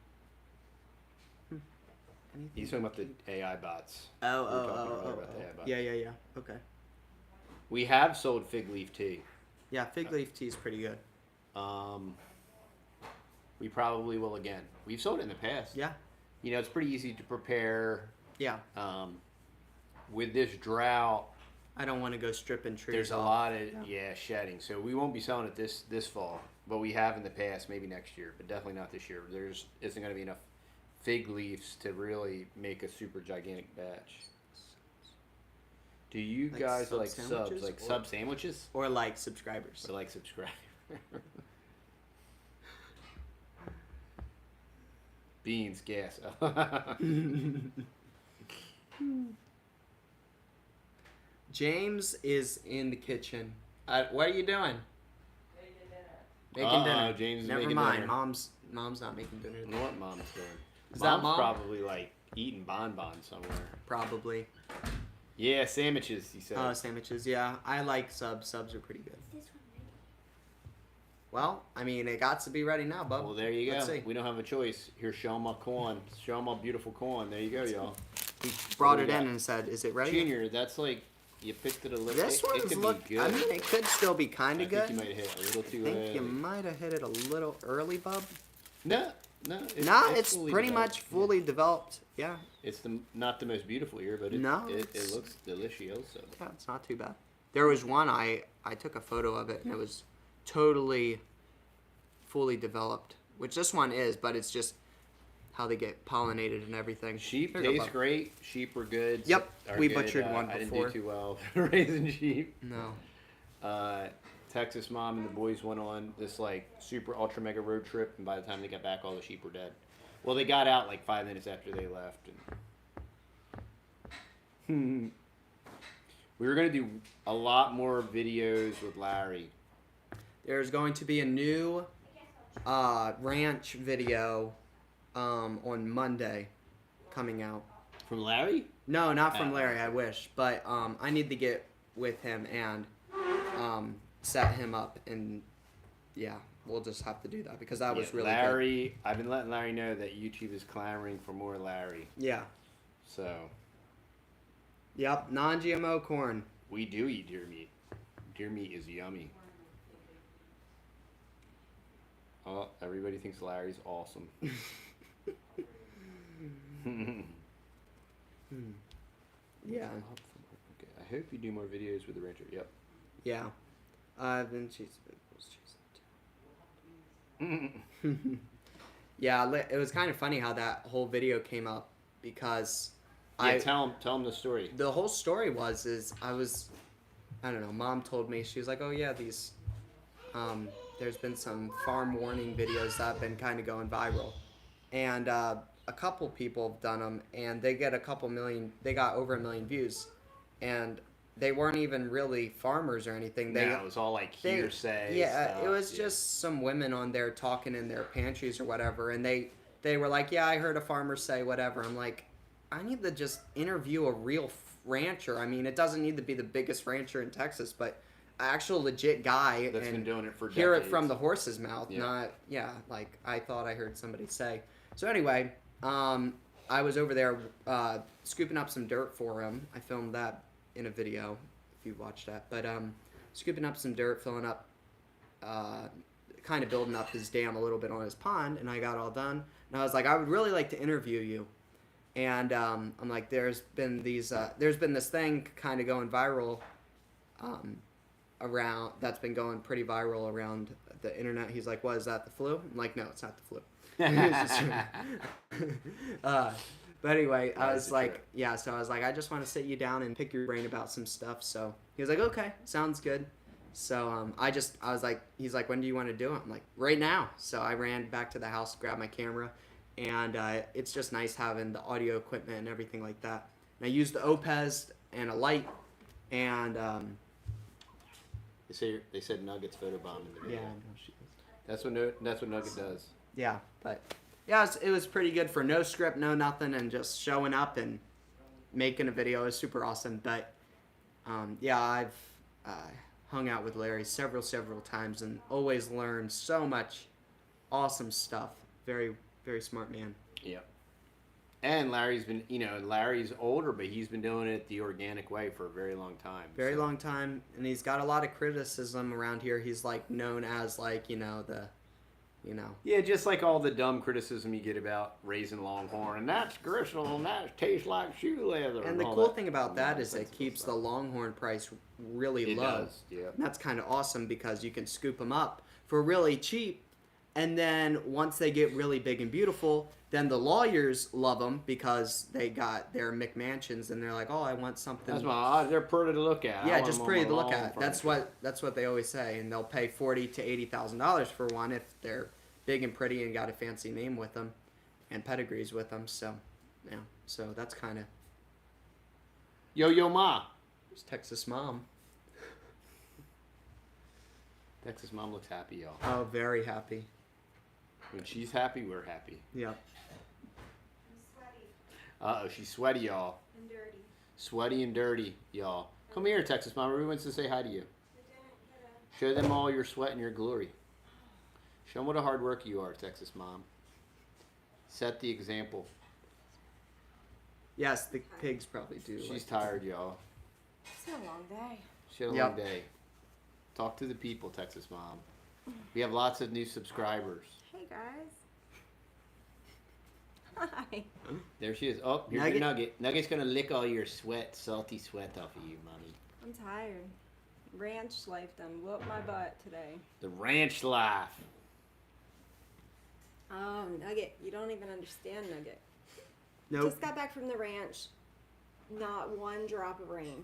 anything. He's talking about the AI bots. Oh, We were talking earlier about the AI bots. Yeah. Okay. We have sold fig leaf tea. Yeah, fig leaf tea is pretty good. We probably will again. We've sold it in the past. Yeah. You know, it's pretty easy to prepare. Yeah. With this drought, I don't want to go stripping trees. there's a lot of shedding. So we won't be selling it this fall, but we have in the past, maybe next year, but definitely not this year. There's isn't going to be enough fig leaves to really make a super gigantic batch. Do you Like guys sub like sandwiches subs, like or- sub sandwiches, Or like subscribers. or like subscribe? Beans, gas. James is in the kitchen. What are you doing? Making dinner. James is Never making mind. dinner. Mom's not making dinner. I know what mom's doing. Is that Mom's mom? probably like eating bonbons somewhere. Probably. Yeah, sandwiches. He said. Oh, sandwiches. Yeah, I like subs. Subs are pretty good. This one, right? Well, I mean, it got to be ready now, bub. Well, there you go. Let's see. We don't have a choice. Here, show 'em my corn. Show 'em my beautiful corn. There you go, y'all. He brought What it do we in got? and said, "Is it ready?" Junior, that's like you picked it a little. This it one's could look. be good. I mean, it could still be kind I of think good. you might have hit a little too I think you early. might have hit it a little early, bub. No. It's fully pretty developed. much fully developed. Yeah, It's not the most beautiful ear, but it it's- looks delicioso. yeah, it's not too bad. There was one I took a photo of it and it was totally fully developed, which this one is, but it's just how they get pollinated and everything. Sheep Here you go, taste bub. great. Sheep are good. Yep, are we good. butchered one I before. didn't do too well raising sheep. No. Texas mom and the boys went on this like super ultra mega road trip, and by the time they got back, all the sheep were dead. Well, they got out like 5 minutes after they left. And we were gonna do a lot more videos with Larry. There's going to be a new ranch video on Monday coming out. From Larry? No, not from Oh. Larry. I wish, but I need to get with him and set him up, and yeah, we'll just have to do that because that was really good. Larry. I've been letting Larry know that YouTube is clamoring for more Larry. Yeah. So Yep. Non-GMO corn. we do eat deer meat. Deer meat is yummy. Oh, everybody thinks Larry's awesome. Yeah. Okay, I hope you do more videos with the rancher. Yep. Yeah. Then cheese. Yeah, it was kind of funny how that whole video came up because Tell him the story. the whole story is I don't know, Mom told me, she was like, oh yeah, these there's been some farm warning videos that have been kind of going viral, and a couple people have done them, and they got over 1 million views, and they weren't even really farmers or anything. It was all like hearsay. Yeah, stuff. it was just some women on there talking in their pantries or whatever, and they were like, yeah, I heard a farmer say whatever. I'm like, I need to just interview a real rancher. I mean, it doesn't need to be the biggest rancher in Texas, but an actual legit guy that's and been doing it for decades. hear it from the horse's mouth, Yeah. not like I thought I heard somebody say. So anyway, I was over there scooping up some dirt for him. I filmed that in a video if you watched that, but scooping up some dirt, filling up, kind of building up his dam a little bit on his pond, and I got all done. And I was like, I would really like to interview you. And I'm like, there's been this thing kind of going viral, around, that's been going pretty viral around the internet. He's like, what is that, the flu? I'm like, no, it's not the flu. But anyway, I was like, yeah, so I was like, I just want to sit you down and pick your brain about some stuff. So he was like, okay, sounds good. So I was like, he's like, when do you want to do it? I'm like, right now. So I ran back to the house, grabbed my camera, and it's just nice having the audio equipment and everything like that. And I used the Opez and a light, and They said Nuggets photobombed in the video. yeah, I know she is. That's what Nugget does. Yeah, but yeah, it was pretty good for no script, no nothing, and just showing up and making a video. It was super awesome. But yeah, I've hung out with Larry several times and always learned so much awesome stuff. Very, very smart man. Yep. And Larry's been, Larry's older, but he's been doing it the organic way for a very long time. Very long time, and he's got a lot of criticism around here. He's like known as like Yeah, just like all the dumb criticism you get about raising Longhorn, and that's gristle, and that tastes like shoe leather. And the cool thing about that is it keeps the Longhorn price really low. It does, yeah. And that's kind of awesome because you can scoop them up for really cheap, and then once they get really big and beautiful, then the lawyers love them because they got their McMansions, and they're like, oh, I want something. They're pretty to look at. Yeah, just pretty to look at. That's what they always say, and they'll pay $40,000 to $80,000 for one if they're big and pretty and got a fancy name with them, and pedigrees with them. So, yeah. So that's kind of. Yo, ma. It's Texas mom. Texas mom looks happy, y'all. Oh, very happy. When she's happy, we're happy. Yep. Uh-oh, she's sweaty, y'all. And dirty. Sweaty and dirty, y'all. Come here, Texas Mom. Everyone wants to say hi to you. Show them all your sweat and your glory. Show them what a hard worker you are, Texas Mom. Set the example. Yes, the pigs probably do. She's tired, y'all. It's been a long day. She had a long day. Talk to the people, Texas Mom. We have lots of new subscribers. Hey, guys. Hi. There she is. Oh, here's your Nugget. Nugget's going to lick all your salty sweat off of you, Mommy. I'm tired. Ranch life done whooped my butt today. The ranch life. Oh, Nugget. You don't even understand, Nugget. Nope. Just got back from the ranch. Not one drop of rain.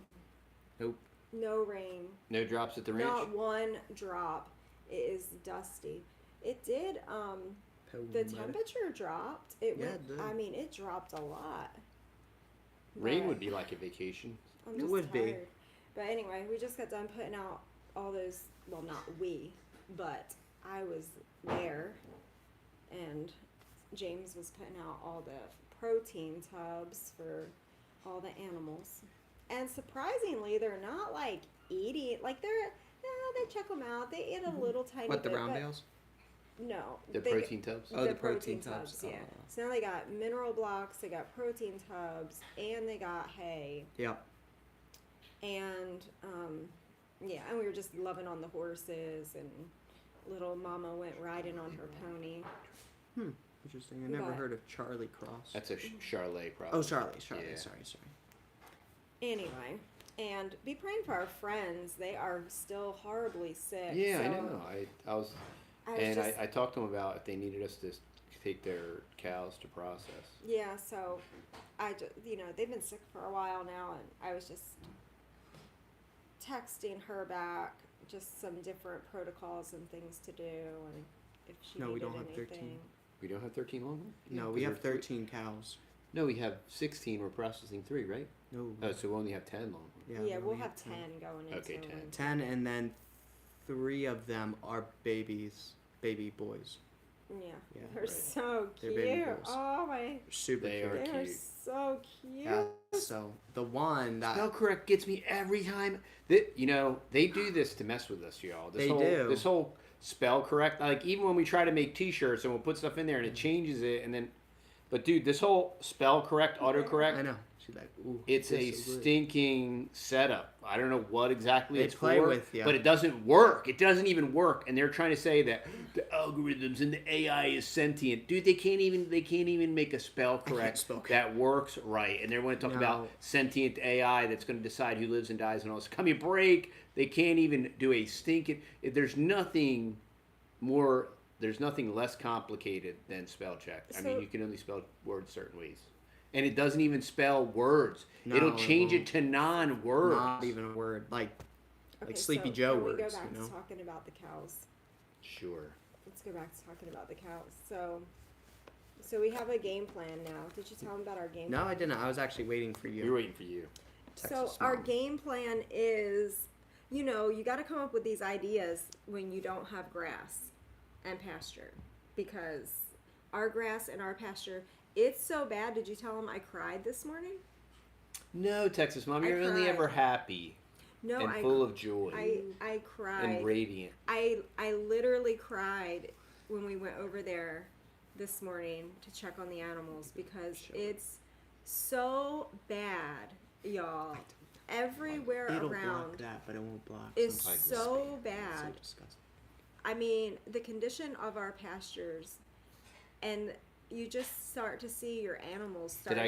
Nope. No rain. No drops at the ranch? Not one drop. It is dusty. It did, the temperature dropped. It dropped a lot. Rain would be like a vacation. I'm just tired. But anyway, we just got done putting out all those, well, not we, but I was there, and James was putting out all the protein tubs for all the animals. And surprisingly, they're not like eating, like they check them out. They eat a little tiny bit. What, the brown bales? No. The protein tubs? Oh, the protein tubs. Yeah. So now they got mineral blocks, they got protein tubs, and they got hay. Yep. And, and we were just loving on the horses, and little mama went riding on her pony. Interesting. I never heard of Charlie Cross. That's a Charlet problem. Oh, Charlie. Yeah. Sorry. Anyway, and be praying for our friends. They are still horribly sick. Yeah, so I know. I talked to them about if they needed us to take their cows to process. Yeah, so I just, they've been sick for a while now, and I was just texting her back just some different protocols and things to do, and if she needed we don't have anything. 13. We don't have 13 Longhorn? No, we have 13 cows. No, we have 16. We're processing 3, right? No. Oh, so we only have 10 Longhorn. Yeah, we'll have 10 going into Okay, 10. 10, and then 3 of them are baby boys. Yeah, Yeah, they're right. so They're cute. baby boys. Oh my! Super They cute. are They're cute. so cute. Yeah, so the one that Spell correct gets me every time. They do this to mess with us, y'all. This whole spell correct, like even when we try to make T-shirts and we'll put stuff in there and it changes it, and then, but dude, this whole spell correct, autocorrect. I know. She's like, ooh. It's a stinking setup. I don't know what exactly it's play for, with, yeah. but it doesn't work. It doesn't even work, and they're trying to say that the algorithms and the AI is sentient. Dude, they can't even make a spell correct that works right. And they're going to talk about sentient AI that's going to decide who lives and dies and all this. Come here, break. They can't even do a stinking. There's nothing less complicated than spell check. I mean, you can only spell words certain ways. And it doesn't even spell words. No, It'll change it to non-words. Not even a word. Like Sleepy Joe words. Can we go back to talking about the cows? Sure. Let's go back to talking about the cows. So we have a game plan now. Did you tell them about our game plan? No, I didn't. I was actually waiting for you. We're waiting for you. So our game plan is, you got to come up with these ideas when you don't have grass and pasture. Because our grass and our pasture... It's so bad. Did you tell him I cried this morning? No, Texas Mom, you're only ever happy and full of joy. I cried. And radiant. I literally cried when we went over there this morning to check on the animals because it's so bad, y'all. Everywhere It'll around block that, but it won't block. is sometimes so So bad. disgusting. I mean, the condition of our pastures, and you just start to see your animals Did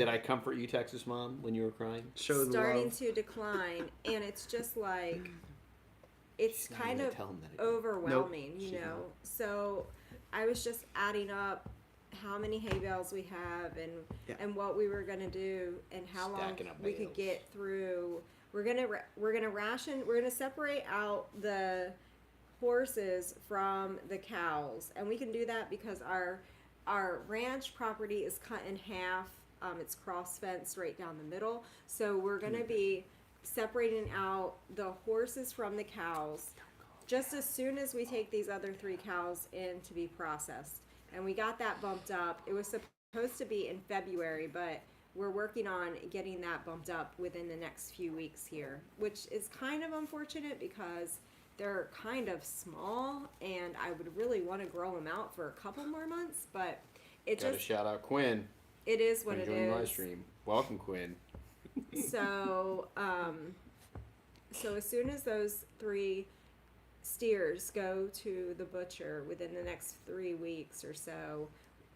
I comfort you, Texas Mom, when you were crying? Show the starting love. to decline, and it's just like it's She's not kind gonna of tell 'em that again. overwhelming, you she's know. not. So I was just adding up how many hay bales we have Yeah. and what we were gonna do and how long Stacking up we could bales. get through. We're gonna ration. We're gonna separate out the horses from the cows, and we can do that because our ranch property is cut in half. It's cross fenced right down the middle, so we're gonna be separating out the horses from the cows just as soon as we take these other 3 cows in to be processed. And we got that bumped up. It was supposed to be in February, but we're working on getting that bumped up within the next few weeks here, which is kind of unfortunate because they're kind of small and I would really want to grow them out for a couple more months, but it Gotta just, shout out Quinn. it is what Quinn it joined the live is. stream. Welcome, Quinn. So, so as soon as those 3 steers go to the butcher within the next 3 weeks or so,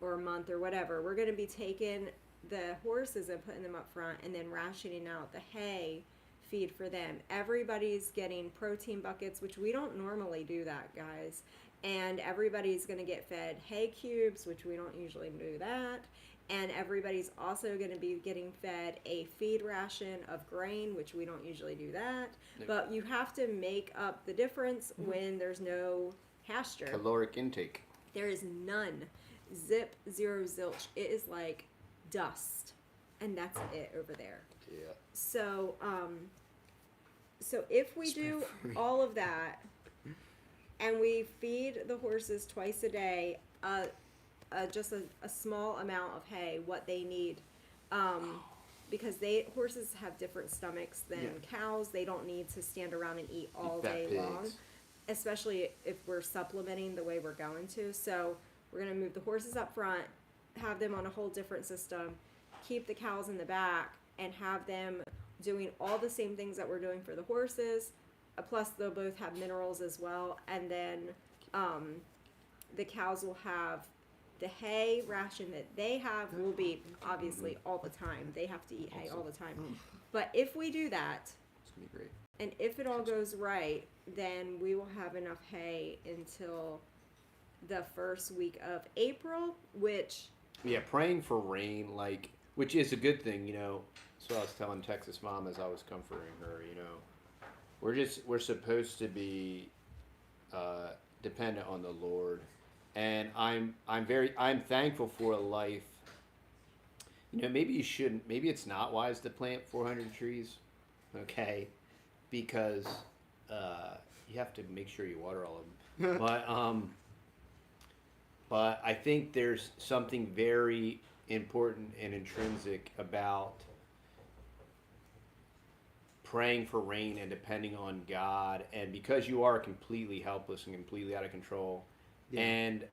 or a month or whatever, we're going to be taking the horses and putting them up front and then rationing out the hay feed for them. Everybody's getting protein buckets, which we don't normally do that, guys. And everybody's going to get fed hay cubes, which we don't usually do that. And everybody's also going to be getting fed a feed ration of grain, which we don't usually do that. Nope. But you have to make up the difference when there's no pasture. Caloric intake. There is none. Zip, zero, zilch. It is like dust. And that's it over there. Yeah. So, so if we do Spread free. all of that and we feed the horses twice a day, just a small amount of hay, what they need, because horses have different stomachs than cows. They don't need to stand around and eat all fat day pigs. long, especially if we're supplementing the way we're going to. So we're going to move the horses up front, have them on a whole different system, keep the cows in the back, and have them doing all the same things that we're doing for the horses. Plus, they'll both have minerals as well. And then the cows will have the hay ration that they have will be obviously all the time. They have to eat hay all the time. But if we do that, It's gonna be great. and if it all goes right, then we will have enough hay until the first week of April, which Yeah, praying for rain, which is a good thing, you know. So I was telling Texas Mom as I was comforting her, you know, we're supposed to be dependent on the Lord, and I'm thankful for a life. You know, maybe it's not wise to plant 400 trees, okay, because you have to make sure you water all of them. But I think there's something very important and intrinsic about praying for rain and depending on God, and because you are completely helpless and completely out of control, and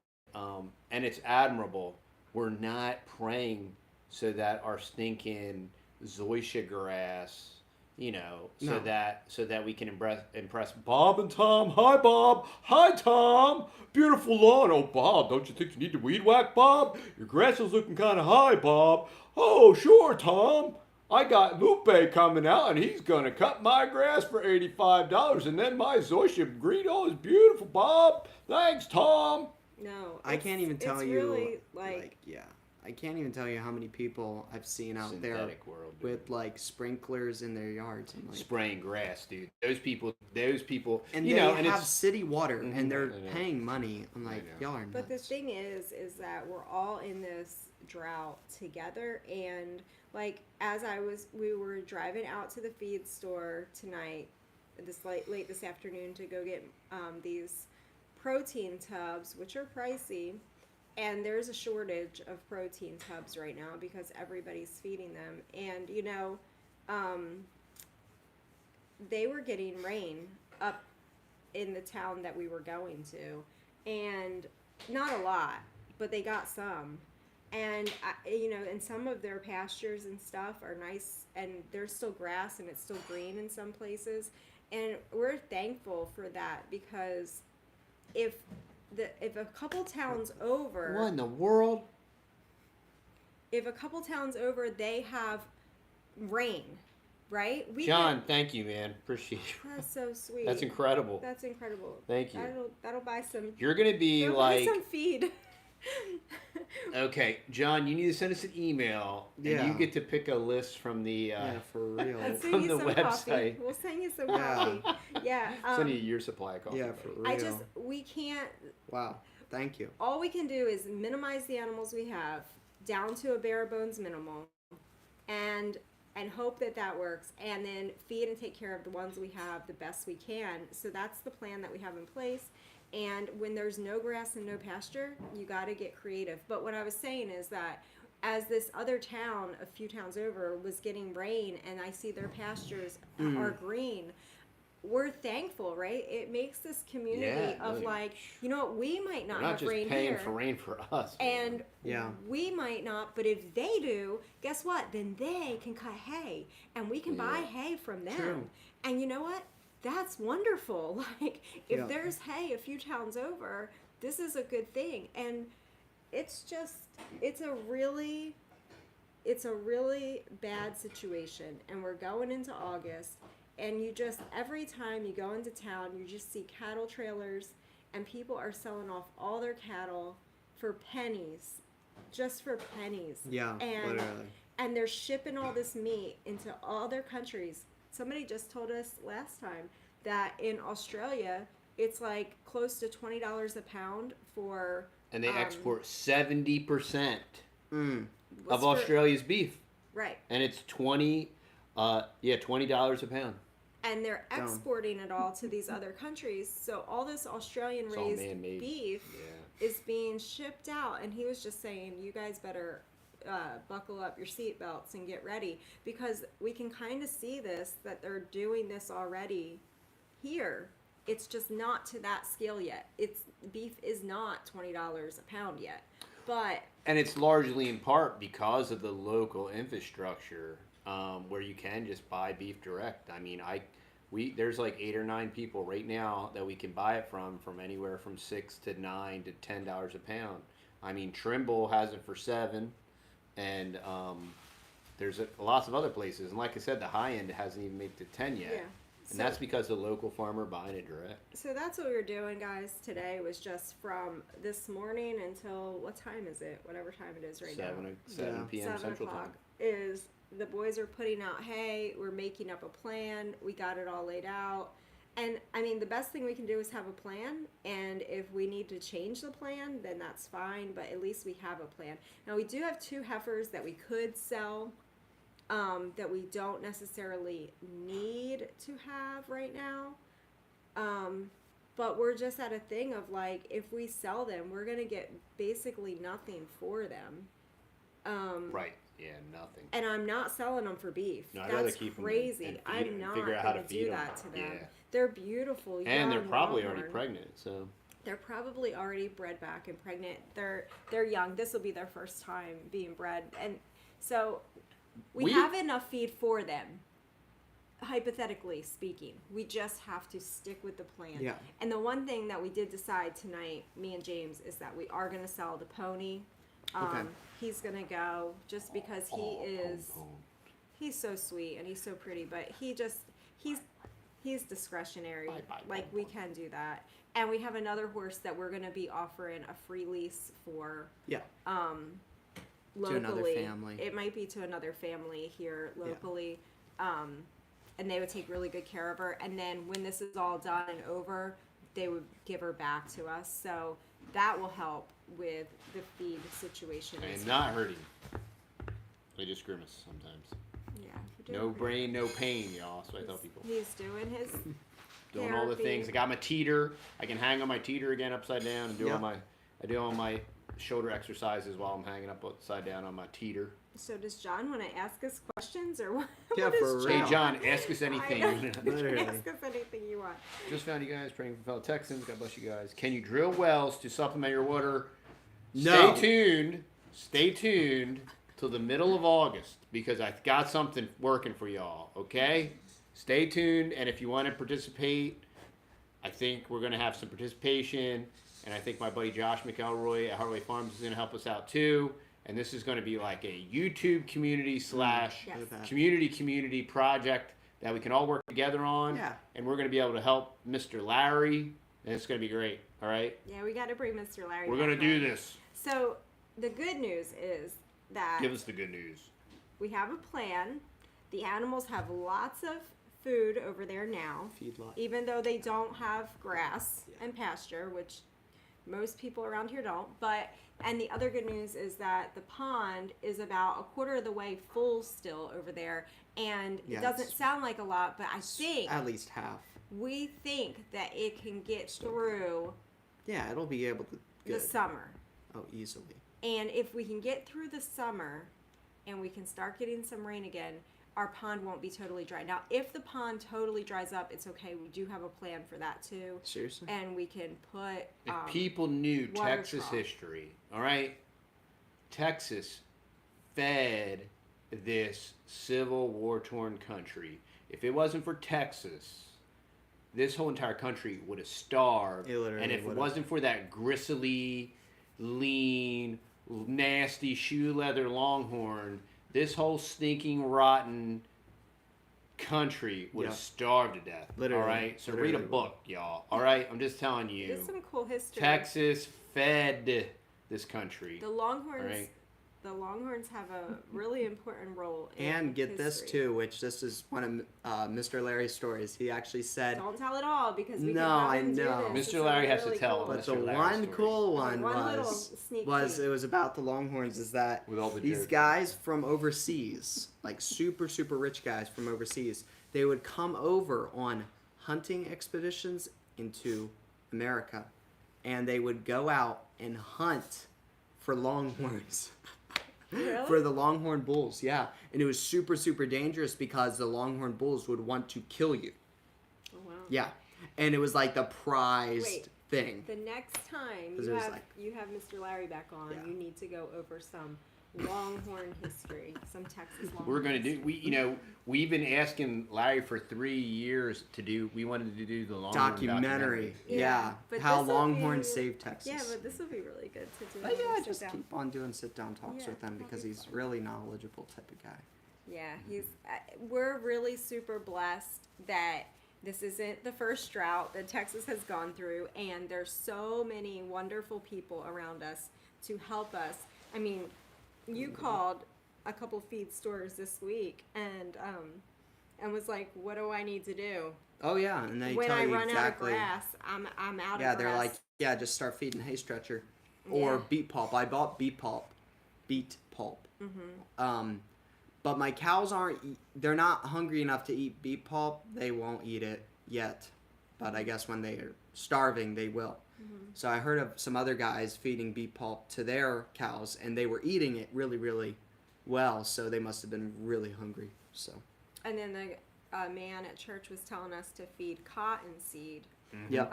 it's admirable. We're not praying so that our stinking zoysia grass, you know, so that we can impress Bob and Tom. Hi, Bob. Hi, Tom. Beautiful lawn. Oh, Bob, don't you think you need to weed whack, Bob? Your grass is looking kind of high, Bob. Oh, sure, Tom. I got Lupe coming out, and he's going to cut my grass for $85, and then my zoysia green. Oh, it's beautiful, Bob. Thanks, Tom. no, I can't even tell it's you. really like I can't even tell you how many people I've seen out there Synthetic world, dude. with like sprinklers in their yards and like Spraying grass, dude. Those people, and you they know, and have it's city water Mhm. and they're I know. paying money. I'm like, know. y'all are nuts. But the thing is that we're all in this drought together, and like as we were driving out to the feed store tonight, late this afternoon to go get these protein tubs, which are pricey, and there's a shortage of protein tubs right now because everybody's feeding them, and you know, they were getting rain up in the town that we were going to, and not a lot, but they got some. And, and some of their pastures and stuff are nice, and there's still grass, and it's still green in some places. And we're thankful for that, because if a couple towns over... What in the world? If a couple towns over, they have rain, right? John, thank you, man. Appreciate you. That's so sweet. That's incredible. That's incredible. Thank you. That'll buy some... You're going to be like... buy some feed. Okay, John, you need to send us an email, and you get to pick a list from the for real. from the website. Coffee. We'll send you some coffee. Yeah. Send you your supply of coffee. Yeah, for real. We can't. Wow, thank you. All we can do is minimize the animals we have down to a bare bones minimal, and hope that works, and then feed and take care of the ones we have the best we can. So that's the plan that we have in place. And when there's no grass and no pasture, you got to get creative. But what I was saying is that as this other town, a few towns over, was getting rain, and I see their pastures are green, we're thankful, right? It makes this community of like, you know what, we might not have rain here. We're not just paying for rain for us. And we might not, but if they do, guess what? Then they can cut hay, and we can buy hay from them. True. And you know what? That's wonderful. Like, if there's hay a few towns over, this is a good thing. And it's a really bad situation. And we're going into August, and every time you go into town, you just see cattle trailers, and people are selling off all their cattle for pennies, just for pennies. Yeah, literally. And they're shipping all this meat into all their countries. Somebody just told us last time that in Australia, it's like close to $20 a pound for... And they export 70% of for, Australia's beef. Right. And it's $20 a pound. And they're exporting it all to these other countries. So all this Australian-raised beef is being shipped out. And he was just saying, you guys better... buckle up your seatbelts and get ready, because we can kind of see that they're doing this already here. It's just not to that scale yet. Beef is not $20 a pound yet, and it's largely in part because of the local infrastructure, where you can just buy beef direct. I mean, there's like 8 or 9 people right now that we can buy it from anywhere from $6 to $9 to $10 a pound. I mean, Trimble has it for $7. And there's lots of other places. And like I said, the high end hasn't even made it to 10 yet. Yeah. And that's because the local farmer buying it direct. So that's what we were doing, guys, today, was just from this morning until, what time is it? Whatever time it is right now. 7 p.m. 7 Central o'clock Time. Is the boys are putting out hay. We're making up a plan. We got it all laid out. And, I mean, the best thing we can do is have a plan, and if we need to change the plan, then that's fine, but at least we have a plan. Now, we do have 2 heifers that we could sell, that we don't necessarily need to have right now, but we're just at a thing of, like, if we sell them, we're going to get basically nothing for them. Right. Yeah, nothing. And I'm not selling them for beef. No, I'd That's rather keep crazy. them I'm not going to do that to them. Yeah. They're beautiful. And they're probably Longhorn. already pregnant, so. They're probably already bred back and pregnant. They're young. This will be their first time being bred, and so we have enough feed for them. Hypothetically speaking, we just have to stick with the plan. Yeah. And the one thing that we did decide tonight, me and James, is that we are going to sell the pony. Okay. He's going to go just because he's so sweet and he's so pretty, but he's discretionary. Like, we can do that. And we have another horse that we're going to be offering a free lease for. Yeah. Locally. To another family. It might be to another family here locally. Yeah. And they would take really good care of her. And then when this is all done and over, they would give her back to us. So that will help with the feed situation. And not hurting. They just grimace sometimes. Yeah. No brain, no pain, y'all. So I tell people. He's doing his doing all the things. I got my teeter. I can hang on my teeter again upside down and do all my shoulder exercises while I'm hanging up upside down on my teeter. So does John want to ask us questions or what? Yeah, what for real. Hey John, ask us anything. Ask us anything you want. Just found you guys praying for fellow Texans. God bless you guys. Can you drill wells to supplement your water No. Stay tuned till the middle of August because I got something working for y'all. Okay, stay tuned, and if you want to participate, I think we're gonna have some participation, and I think my buddy Josh McElroy at Harley Farms is gonna help us out too. And this is gonna be like a YouTube community slash community project that we can all work together on. Yeah. And we're gonna be able to help Mr. Larry, and it's gonna be great. All right. Yeah, we got to bring Mr. Larry. We're back gonna do on. this. So the good news is that Give us the good news. we have a plan. The animals have lots of food over there now, Feedlot. even though they don't have grass and pasture, which most people around here don't. And the other good news is that the pond is about a quarter of the way full still over there, and it doesn't sound like a lot, but I think At least half. we think that it can get through Yeah, it'll be able to. the summer. Oh, easily. And if we can get through the summer and we can start getting some rain again, our pond won't be totally dry. Now, if the pond totally dries up, it's okay. We do have a plan for that too. Seriously? And we can put If people knew water Texas trough. history, all right? Texas fed this Civil War torn country. If it wasn't for Texas, this whole entire country would have starved. It literally And if it would've. wasn't for that gristly, lean, nasty shoe leather longhorn, this whole stinking, rotten country would have starved to death. Literally. All right? So read a Literally. book, y'all. All right? I'm just telling you. There's some cool history. Texas fed this country. The Longhorns. Alright. The Longhorns have a really important role in And get this history. too, which this is one of Mr. Larry's stories. He actually said, Don't tell it all because we No, can have I him do know. this. Mr. It's Larry has to really tell cool. us. but the Mr. Larry's one story. cool one One little was sneak it peek. was about the Longhorns. Is that With all the these jokes. guys from overseas, like super rich guys from overseas, they would come over on hunting expeditions into America, and they would go out and hunt for longhorns. Really? For the longhorn bulls, yeah. And it was super dangerous because the longhorn bulls would want to kill you. Oh, wow. Yeah. And it was like the prized Wait. thing. The next time 'Cause you it was have like- you have Mr. Larry back on, Yeah. you need to go over some Longhorn history, some Texas Longhorn. We're gonna do. We've been asking Larry for 3 years to do. We wanted to do the Longhorn Documentary. Yeah, Yeah. but How this'll Longhorns be- saved Texas. Yeah, but this would be really good to do. But yeah, when we just sit down. keep on doing sit-down talks Yeah, with him that'll because be he's fun. really knowledgeable type of guy. Yeah, we're really super blessed that this isn't the first drought that Texas has gone through, and there's so many wonderful people around us to help us. I mean, you called a couple feed stores this week and was like, "What do I need to do Oh yeah, and they when tell I you run exactly. out of grass? I'm out Yeah, of grass." they're like, yeah, just start feeding hay stretcher or Yeah. beet pulp. I bought beet pulp. Mm-hmm. But my cows they're not hungry enough to eat beet pulp. They won't eat it yet. But I guess when they are starving, they will. Mm-hmm. So I heard of some other guys feeding beet pulp to their cows, and they were eating it really well. So they must have been really hungry. So And then the man at church was telling us to feed cottonseed. yep.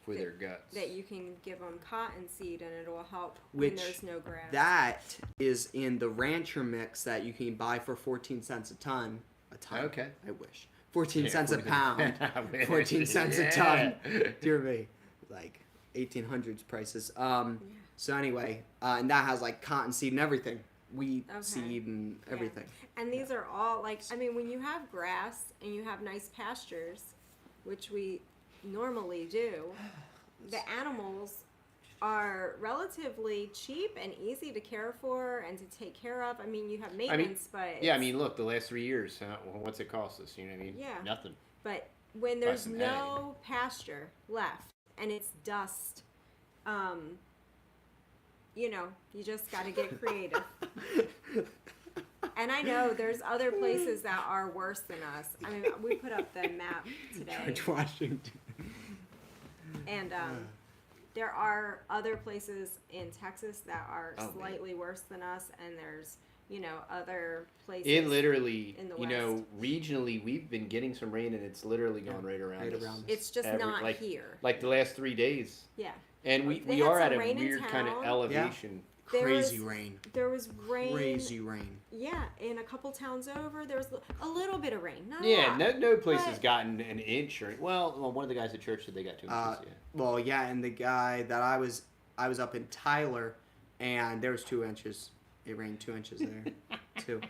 for that- their guts. That you can give them cottonseed and it will help Which when there's no grass. That is in the rancher mix that you can buy for 14 cents a ton. Okay. I wish. 14 Yeah, cents a 14 pound. I wish. 14 cents a Yeah. ton. Dear me. Like 1800s prices. So anyway, and that has like cottonseed and everything. Wheat, Okay. seed, and everything. And these are all like, I mean, when you have grass and you have nice pastures, which we normally do, the animals are relaally cheap and easy to care for and to take care of. I mean, you have maintenance, but Yeah, I mean, look, the last 3 years, what's it cost us? You know what I mean? Yeah. Nothing. but when there's some no pasture left and it's dust, you just got to get creative. And I know there's other places that are worse than us. I mean, we put up the map today, George Washington. and there are other places in Texas that are Oh, man. slightly worse than us, and there's other places. It literally, in the regionally, we've been getting some rain and it's literally gone right around Right us. around us. It's just not here. Like the last 3 days. Yeah. And They we had are some at a rain in weird kind of town. elevation. Crazy rain. There was rain. Crazy rain. Yeah, in a couple towns over, there was a little bit of rain. Not a Yeah, lot, no place but- has gotten an inch or well, one of the guys at church said they got 2 inches. Yeah. Well, yeah, and the guy that I was up in Tyler, and there was 2 inches. It rained 2 inches there, too.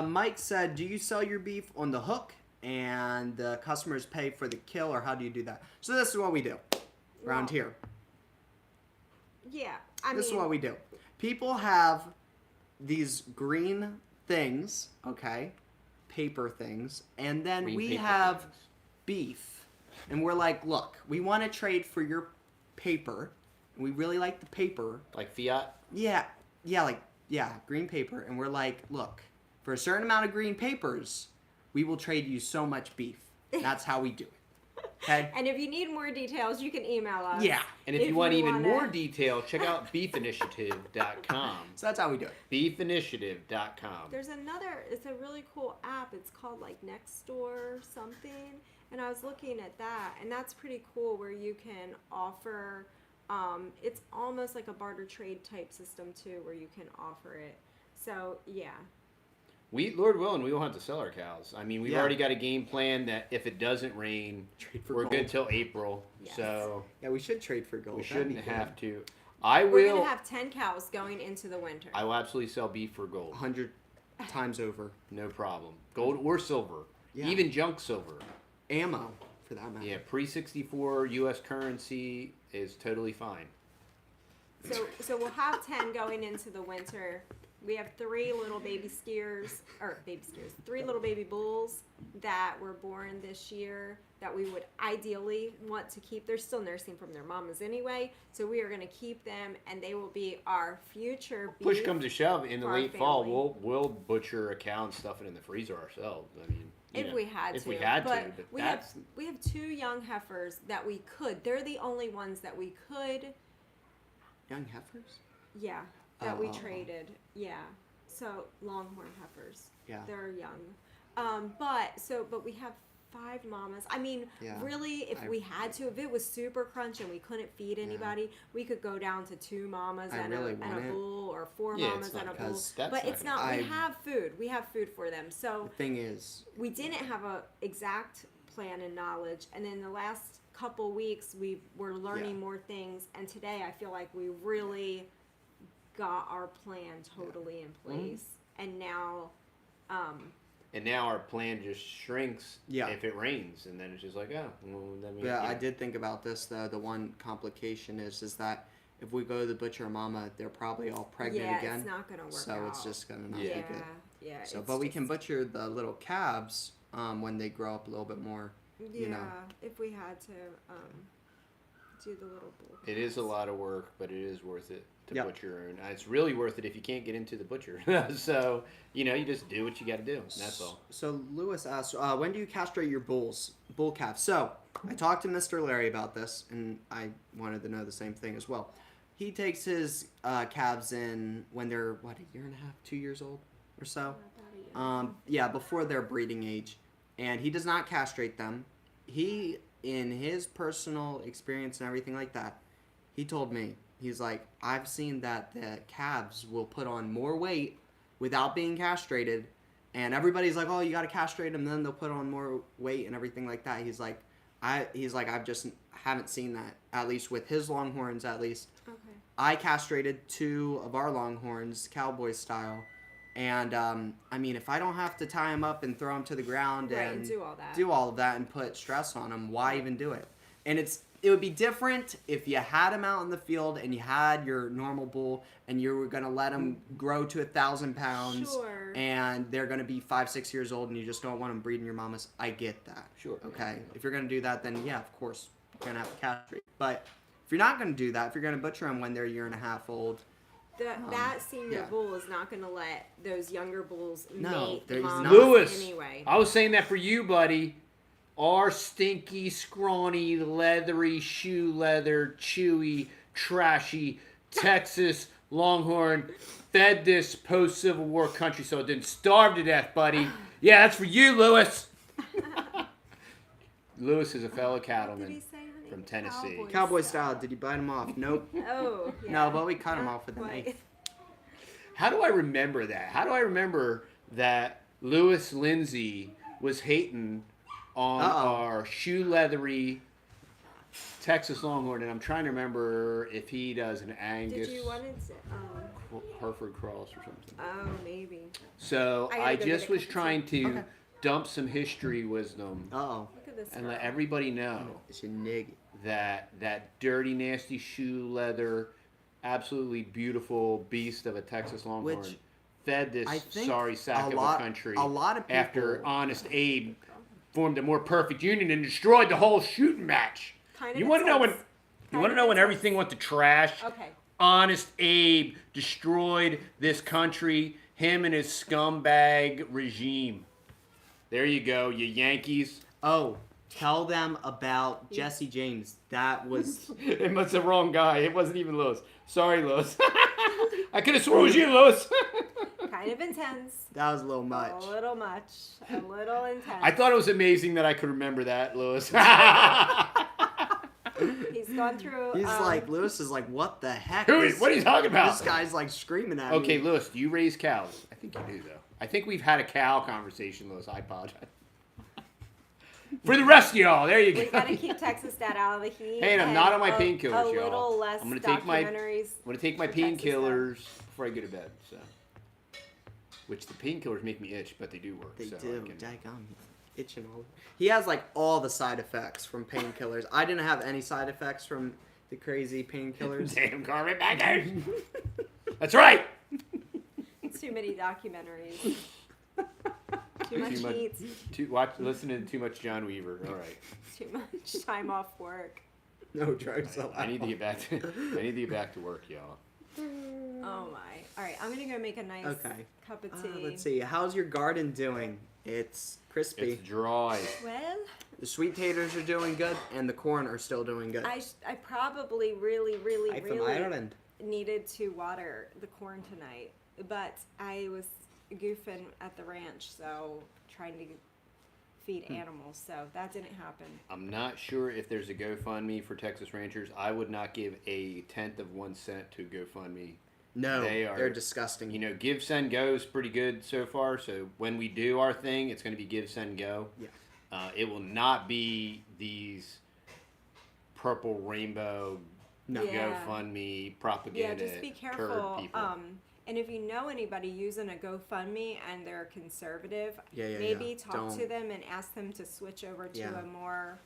Mike said, "Do you sell your beef on the hook, and the customers pay for the kill, or how do you do that?" So this is what we do around Well, here. Yeah, This is what we do. People have these green things, okay, paper things, and then Green we paper have things. beef, and we're like, look, we want to trade for your paper. We really like the paper. Like fiat. Yeah, green paper, and we're like, look, for a certain amount of green papers, we will trade you so much beef. That's how we do it. Okay. And if you need more details, you can email us. Yeah. And if you want even wanna- more detail, check out beefinitiative.com. So that's how we do it. Beefinitiative.com. There's another, it's a really cool app. It's called like Nextdoor something. And I was looking at that, and that's pretty cool where you can offer, it's almost like a barter trade type system too, where you can offer it. So, yeah. Lord willing, we won't have to sell our cows. I mean, we've Yeah. already got a game plan that if it doesn't rain, Trade for we're gold. good till April. Yes. So Yeah, we should trade for gold. we That'd be shouldn't good. have to. I We're will. going to have 10 cows going into the winter. I will absolutely sell beef for gold. 100 times over. No problem. Gold or silver. Yeah. Even junk silver. Ammo, for that matter. Yeah, pre-64 U.S. currency is totally fine. So we'll have 10 going into the winter. We have 3 little baby skiers, 3 little baby bulls that were born this year that we would ideally want to keep. They're still nursing from their mamas anyway, so we are going to keep them, and they will be our future beef. Push comes to shove, in the for our late fall, family. we'll butcher a cow and stuff it in the freezer ourselves. I mean, you If know, we had if to. we had but to, but we that's have 2 young heifers that we could. They're the only ones that we could. Young heifers? Yeah, that we Oh. traded. Yeah. So longhorn heifers. Yeah. They're young. But we have 5 mamas. I mean, Yeah. really, if we had to, if it was super crunch and we couldn't feed anybody, we could go down to 2 mamas I and, really and want a it. bull, or 4 Yeah, it's mamas not and a bull. because that's But not it's gonna- not. We I- have food. We have food for them. So The thing is, we didn't have a exact plan and knowledge, and then the last couple weeks we were learning Yeah. more things, and today I feel like we really got our plan totally in place. And now and now our plan just shrinks Yeah. if it rains, and then it's just like, oh, well, that means yeah, I did think about this though. The one complication is that if we go to the butcher mama, they're probably all pregnant yeah, again. it's not gonna work so out. it's just gonna not Yeah. be good. Yeah. So, it's but we can just- butcher the little calves when they grow up a little bit more. Yeah, you know. if we had to do the little bull. It is a calves. lot of work, but it is worth it to Yep. butcher, and it's really worth it if you can't get into the butcher. So you just do what you got to do. That's all. So Lewis asked, when do you castrate your bull calves? So I talked to Mr. Larry about this, and I wanted to know the same thing as well. He takes his calves in when they're, what, a year and a half, 2 years old or so? About a year. Yeah, before their breeding age. And he does not castrate them. He, in his personal experience and everything like that, he told me, he's like, I've seen that the calves will put on more weight without being castrated. And everybody's like, oh, you got to castrate them, then they'll put on more weight and everything like that. He's like, I've just haven't seen that, at least with his longhorns, at least. Okay. I castrated 2 of our longhorns, cowboy style. And, I mean, if I don't have to tie them up and throw them to the ground Right, and and do all that. do all of that and put stress on them, why even do it? And it would be different if you had them out in the field and you had your normal bull and you were going to let them grow to 1,000 pounds. Sure. And they're going to be 5-6 years old and you just don't want them breeding your mamas. I get that. Sure. Okay. If you're going to do that, then yeah, of course, you're going to have to castrate. But if you're not going to do that, if you're going to butcher them when they're a year and a half old, That senior yeah. bull is not going to let those younger bulls No, mate there's mamas not. Lewis, anyway. I was saying that for you, buddy. Our stinky, scrawny, leathery, shoe leather, chewy, trashy Texas Longhorn fed this post-Civil War country so it didn't starve to death, buddy. Yeah, that's for you, Lewis. Lewis is a fellow What did he cattleman. say, honey? from Tennessee. Cowboy style. Did you bite them off? Nope. Oh, yeah. No, but we cut them off with a Quite. knife. How do I remember that? How do I remember that Lewis Lindsay was hating on our shoe leathery Texas Longhorn, and I'm trying to remember if he does an Angus Did you want it to, Hereford Cross or something. oh, maybe. So I gotta I go just get a was cup of trying tea. to dump some history wisdom Uh-oh. Look at this and girl. let everybody know It's a nigga. that dirty, nasty shoe leather, absolutely beautiful beast of a Texas Longhorn Which fed this I think sorry sack of a country a lot of people, after Honest Abe formed a more perfect union and destroyed the whole shooting match. Kind of You want to know when? intense. You want to know when everything went to trash? Okay. Honest Abe destroyed this country. Him and his scumbag regime. There you go, you Yankees. Oh, tell them about Jesse James. That was... It must have the wrong guy. It wasn't even Lewis. Sorry, Lewis. I could have sworn it was you, Lewis. Kind of intense. That was a little much. A little much. A little intense. I thought it was amazing that I could remember that, Lewis. He's gone through. He's like, Lewis is like, what the heck? What are you talking about? This guy's like screaming at Okay, me. Lewis, do you raise cows? I think you do, though. I think we've had a cow conversation, Lewis. I apologize. For the rest of y'all, there you go. We gotta keep Texas Dad out of the heat. Hey, and I'm not on my painkillers, A y'all. little less I'm gonna take my documentaries. painkillers before I go to bed. So, which the painkillers make me itch, but they do work. They so do. I can- Daggum. Itching all. He has like all the side effects from painkillers. I didn't have any side effects from the crazy painkillers. Damn carpetbaggers. That's right. Too many documentaries. Too much heat. Listen to too much John Weaver. All right. Too much time off work. No drugs allowed. I need to get back to work, y'all. Oh my. All right, I'm gonna go make a nice cup of tea. Let's see. How's your garden doing? It's crispy. It's dry. Well, The sweet taters are doing good, and the corn are still doing good. I probably really From Ireland. needed to water the corn tonight, but I was goofing at the ranch, so trying to feed animals, so that didn't happen. I'm not sure if there's a GoFundMe for Texas ranchers. I would not give a tenth of 1 cent to GoFundMe. No, They're they're disgusting. You know, Give, Send, Go is pretty good so far. So when we do our thing, it's going to be Give, Send, Go. Yeah. It will not be these purple rainbow GoFundMe propaganda. Yeah, just be turd careful. people. And if you know anybody using a GoFundMe and they're conservative, Yeah, maybe talk Don't. to them and ask them to switch over to a more,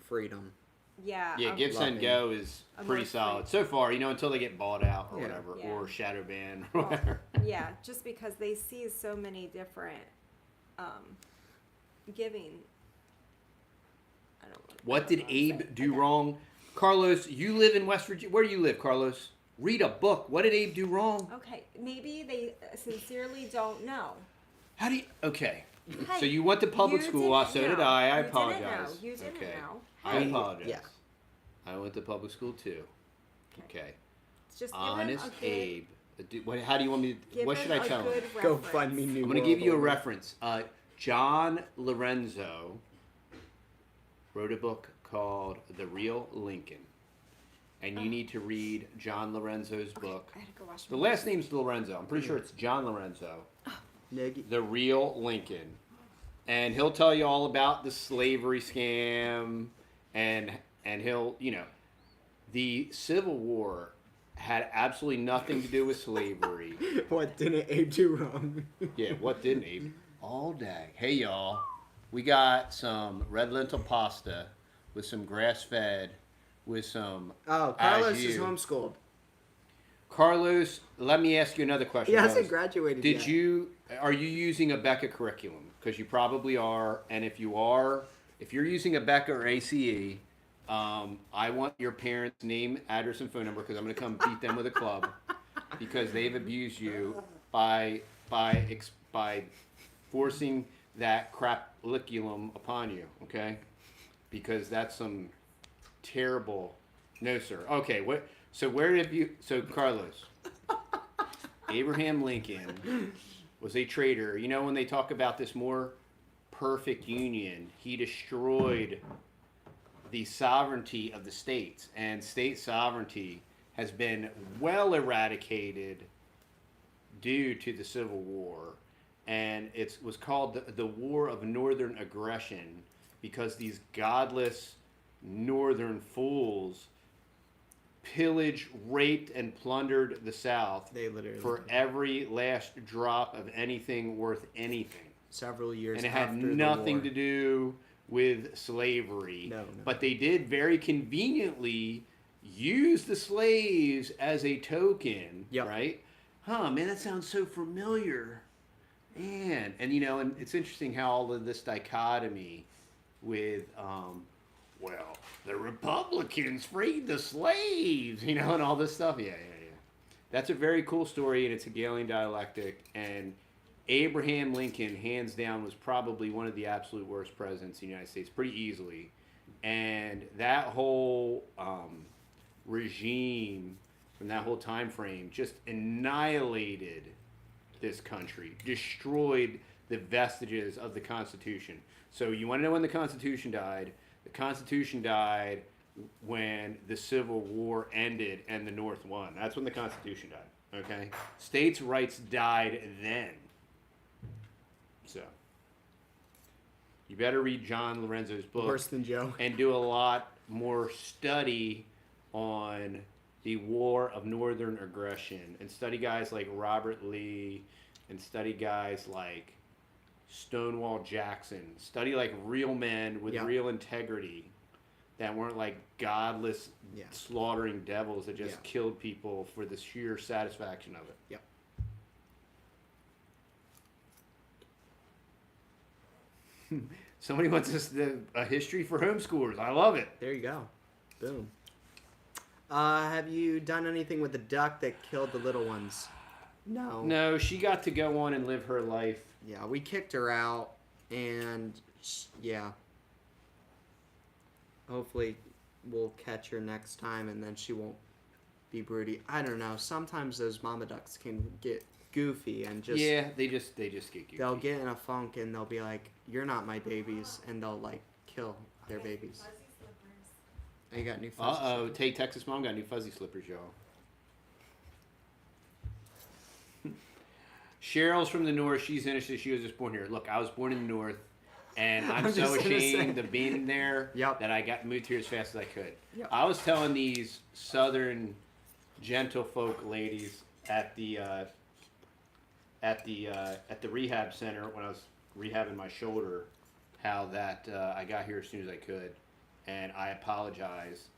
freedom. Yeah, Give, loving. Send, Go is A pretty more solid so far. You know, until they get bought out or Yeah. whatever, Yeah. or shadow ban or whatever. yeah, just because they see so many different giving. I don't know. What did Abe do wrong? Carlos, you live in West Virginia. Where do you live, Carlos? Read a book. What did Abe do wrong? Okay, maybe they sincerely don't know. How do you? Okay. Hey, So you went to public you school. didn't So did know. I. I You didn't apologize. know. You didn't okay. know. I Hey. apologize. Yeah. I went to public school too. Okay. It's just Honest give him a good, Abe. How do you want me to? give What him should I a tell good him? Go reference. fund me new. I'm going to give you a reference. John Lorenzo wrote a book called The Real Lincoln. And you need to read John Lorenzo's book. I had to go wash The my last name's Lorenzo. I'm pretty sure it's John Lorenzo. Nigga. The Real Lincoln. And he'll tell you all about the slavery scam. And he'll, you know, the Civil War had absolutely nothing to do with slavery. What didn't Abe do wrong? Yeah, what didn't Abe? All day. Hey, y'all. We got some red lentil pasta with some grass-fed, with some Oh, Carlos au is jus. homeschooled. Carlos, let me ask you another question. He hasn't Carlos. graduated Did yet. are you using a Becca curriculum? Because you probably are. And if you are, if you're using a Becca or ACE, I want your parents' name, address, and phone number because I'm going to come beat them with a club because they've abused you by forcing that crap-liculum upon you, okay? Because that's some terrible... No, sir. Okay, what... So where have you... So, Carlos, Abraham Lincoln was a traitor. You know when they talk about this more perfect union, he destroyed the sovereignty of the states, and state sovereignty has been well eradicated due to the Civil War, and it was called the War of Northern Aggression because these godless northern fools pillaged, raped, and plundered the South They literally for did. every last drop of anything worth anything. Several years And it after had the nothing war. to do with slavery. No. But they did very conveniently use the slaves as a token, Yep. right? Huh, man, that sounds so familiar. Man, and and it's interesting how all of this dichotomy with, well, the Republicans freed the slaves, and all this stuff. Yeah. That's a very cool story, and it's a Hegelian dialectic, and Abraham Lincoln, hands down, was probably one of the absolute worst presidents in the United States, pretty easily. And that whole regime, from that whole time frame, just annihilated this country, destroyed the vestiges of the Constitution. So you want to know when the Constitution died? The Constitution died when the Civil War ended and the North won. That's when the Constitution died, okay? States' rights died then. So, you better read John Lorenzo's book. Worse than Joe. And do a lot more study on the War of Northern Aggression. And study guys like Robert Lee. And study guys like Stonewall Jackson. Study like real men with real integrity. That weren't like godless, slaughtering devils that just killed people for the sheer satisfaction of it. Yep. Somebody wants us a history for homeschoolers. I love it. There you go. Boom. Have you done anything with the duck that killed the little ones? No. No, she got to go on and live her life. Yeah, we kicked her out, and hopefully we'll catch her next time, and then she won't be broody. I don't know. Sometimes those mama ducks can get goofy and just they just get goofy. They'll get in a funk and they'll be like, "You're not my babies," and they'll like kill their babies. Fuzzy slippers. Oh, you got new fuzzy slippers? Tay Texas Mom got new fuzzy slippers, y'all. Cheryl's from the north. She's innocent. She was just born here. Look, I was born in the north, and I'm so ashamed of being there that I moved here as fast as I could. Yep. I was telling these southern gentlefolk ladies at the rehab center when I was rehabbing my shoulder how that I got here as soon as I could, and I apologized.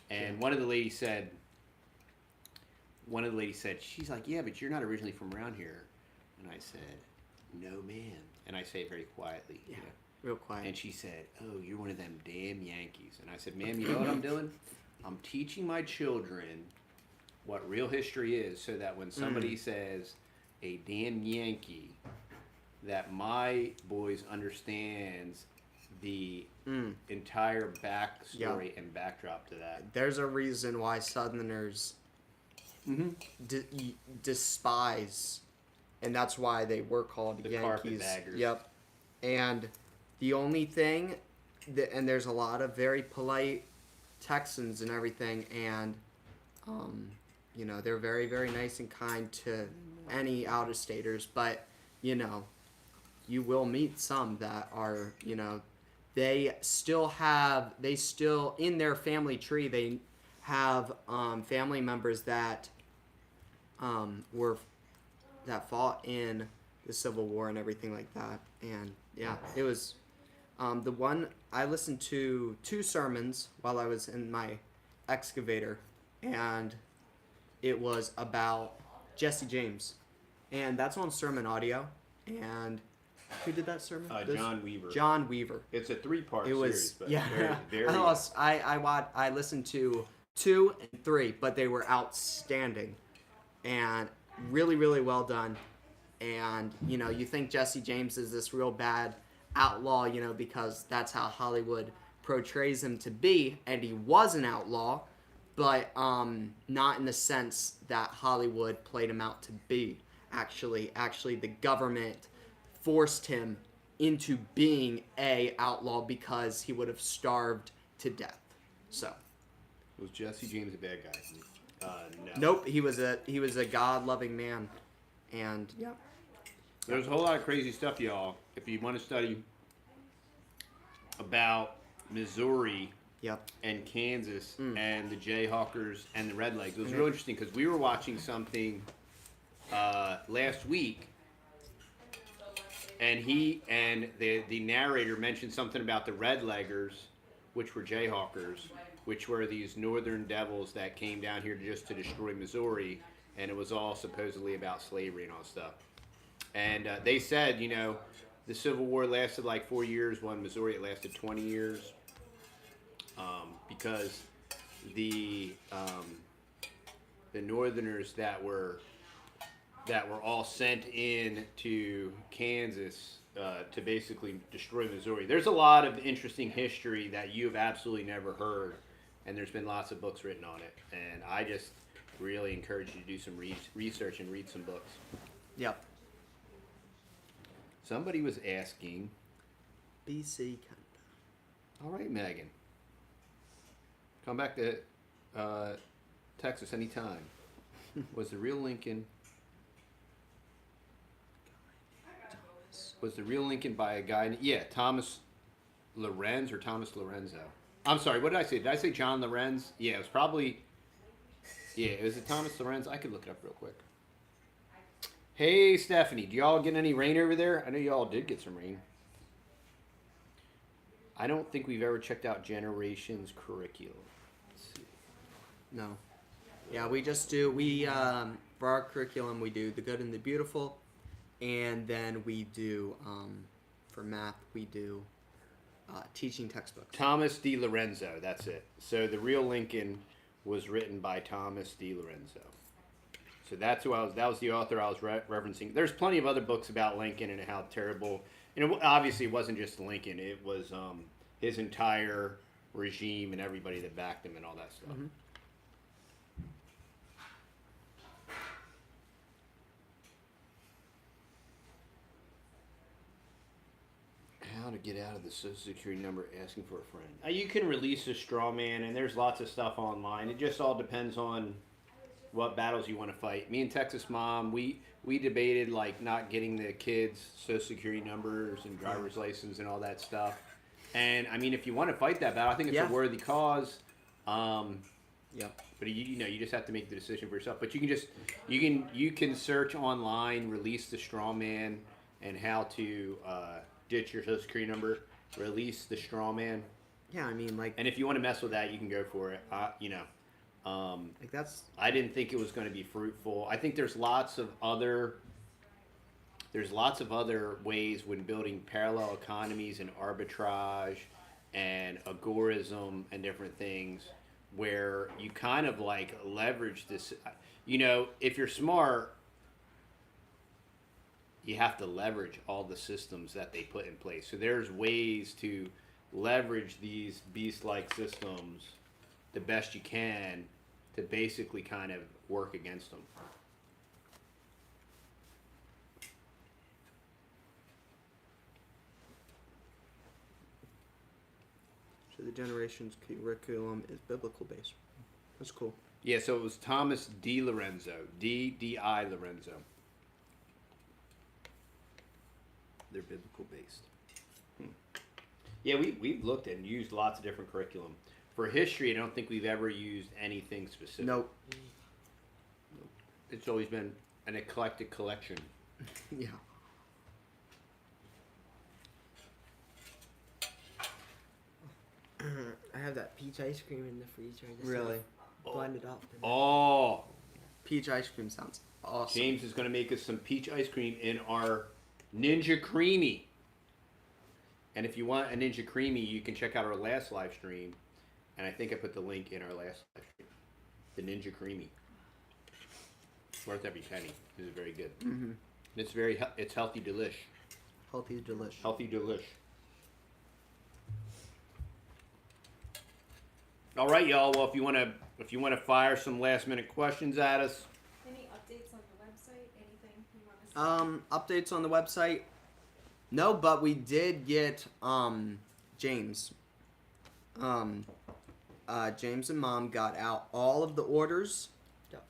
And one of the ladies said, she's like, "Yeah, but you're not originally from around here." And I said, "No, ma'am." And I say it very quietly. Yeah, real quiet. And she said, "Oh, you're one of them damn Yankees." And I said, "Ma'am, you know what I'm doing? I'm teaching my children what real history is so that when somebody says a damn Yankee, that my boys understands the entire backstory and backdrop to that." There's a reason why Southerners despise, and that's why they were called the Yankees. carpetbaggers. Yep. And the only thing, and there's a lot of very polite Texans and everything, and they're very, very nice and kind to any out-of-staters, but you will meet some that are, they still in their family tree, they have family members that fought in the Civil War and everything like that. And it was the one I listened to 2 sermons while I was in my excavator, and it was about Jesse James, and that's on sermon audio. And who did that sermon? John Weaver. John Weaver. It's a 3-part It was series, but very I listened to 2 and 3, but they were outstanding and really, really well done. And you think Jesse James is this real bad outlaw, because that's how Hollywood portrays him to be, and he was an outlaw, but not in the sense that Hollywood played him out to be. Actually, the government forced him into being a outlaw because he would have starved to death. So. Was Jesse James a bad guy? No. Nope. He was a God-loving man, and yeah. There's a whole lot of crazy stuff, y'all. If you want to study about Missouri and Kansas and the Jayhawkers and the Redlegs, it was real interesting because we were watching something last week, and the narrator mentioned something about the Redleggers, which were Jayhawkers, which were these northern devils that came down here to destroy Missouri, and it was all supposedly about slavery and all stuff. And they said, the Civil War lasted like 4 years, while in Missouri it lasted 20 years, because the Northerners that were all sent in to Kansas to basically destroy Missouri. There's a lot of interesting history that you've absolutely never heard, and there's been lots of books written on it. And I just really encourage you to do some research and read some books. Yep. Somebody was asking. BC Canada. All right, Megan. Come back to Texas anytime. Was the real Lincoln by a guy? Yeah, Thomas Lorenz or Thomas Lorenzo. I'm sorry, what did I say? Did I say John Lorenz? Yeah, it was probably. Yeah, it was Thomas Lorenz. I could look it up real quick. Hey, Stephanie, do y'all get any rain over there? I know y'all did get some rain. I don't think we've ever checked out Generations curriculum. Let's see. No. Yeah, we just do, for our curriculum, we do the good and the beautiful, and then we do, for math, we do teaching textbooks. Thomas D. Lorenzo, that's it. So the real Lincoln was written by Thomas D. Lorenzo. So that's who that was the author I was referencing. There's plenty of other books about Lincoln and how terrible, obviously it wasn't just Lincoln, it was his entire regime and everybody that backed him and all that stuff. Mm-hmm. How to get out of the Social Security number asking for a friend. You can release a straw man, and there's lots of stuff online. It just all depends on what battles you want to fight. Me and Texas Mom, we debated like not getting the kids Social Security numbers and driver's license and all that stuff. And I mean, if you want to fight that battle, I think it's a worthy cause. But you just have to make the decision for yourself. But you can search online, release the straw man, and how to ditch your Social Security number, release the straw man. Yeah, I mean, like. And if you want to mess with that, you can go for it. Like that's. I didn't think it was going to be fruitful. I think there's lots of other ways when building parallel economies and arbitrage and agorism and different things where you kind of like leverage this. If you're smart, you have to leverage all the systems that they put in place. So there's ways to leverage these beast-like systems the best you can to basically kind of work against them. So the Generations curriculum is biblical based. That's cool. Yeah, so it was Thomas D. Lorenzo. D.I. Lorenzo. They're biblical based. Yeah, we've looked and used lots of different curriculum. For history, I don't think we've ever used anything specific. Nope. It's always been an eclectic collection. Yeah. I have that peach ice cream in the freezer. Really? Blend it up. Oh. Peach ice cream sounds awesome. James is going to make us some peach ice cream in our Ninja Creamy. And if you want a Ninja Creamy, you can check out our last live stream. And I think I put the link in our last live stream. The Ninja Creamy. It's worth every penny. This is very good. Mm-hmm. It's healthy delish. Healthy delish. Healthy delish. All right, y'all. Well, if you want to fire some last minute questions at us. Any updates on the website? Anything you want to say? Updates on the website? No, but we did get James. James and Mom got out all of the orders. Yep.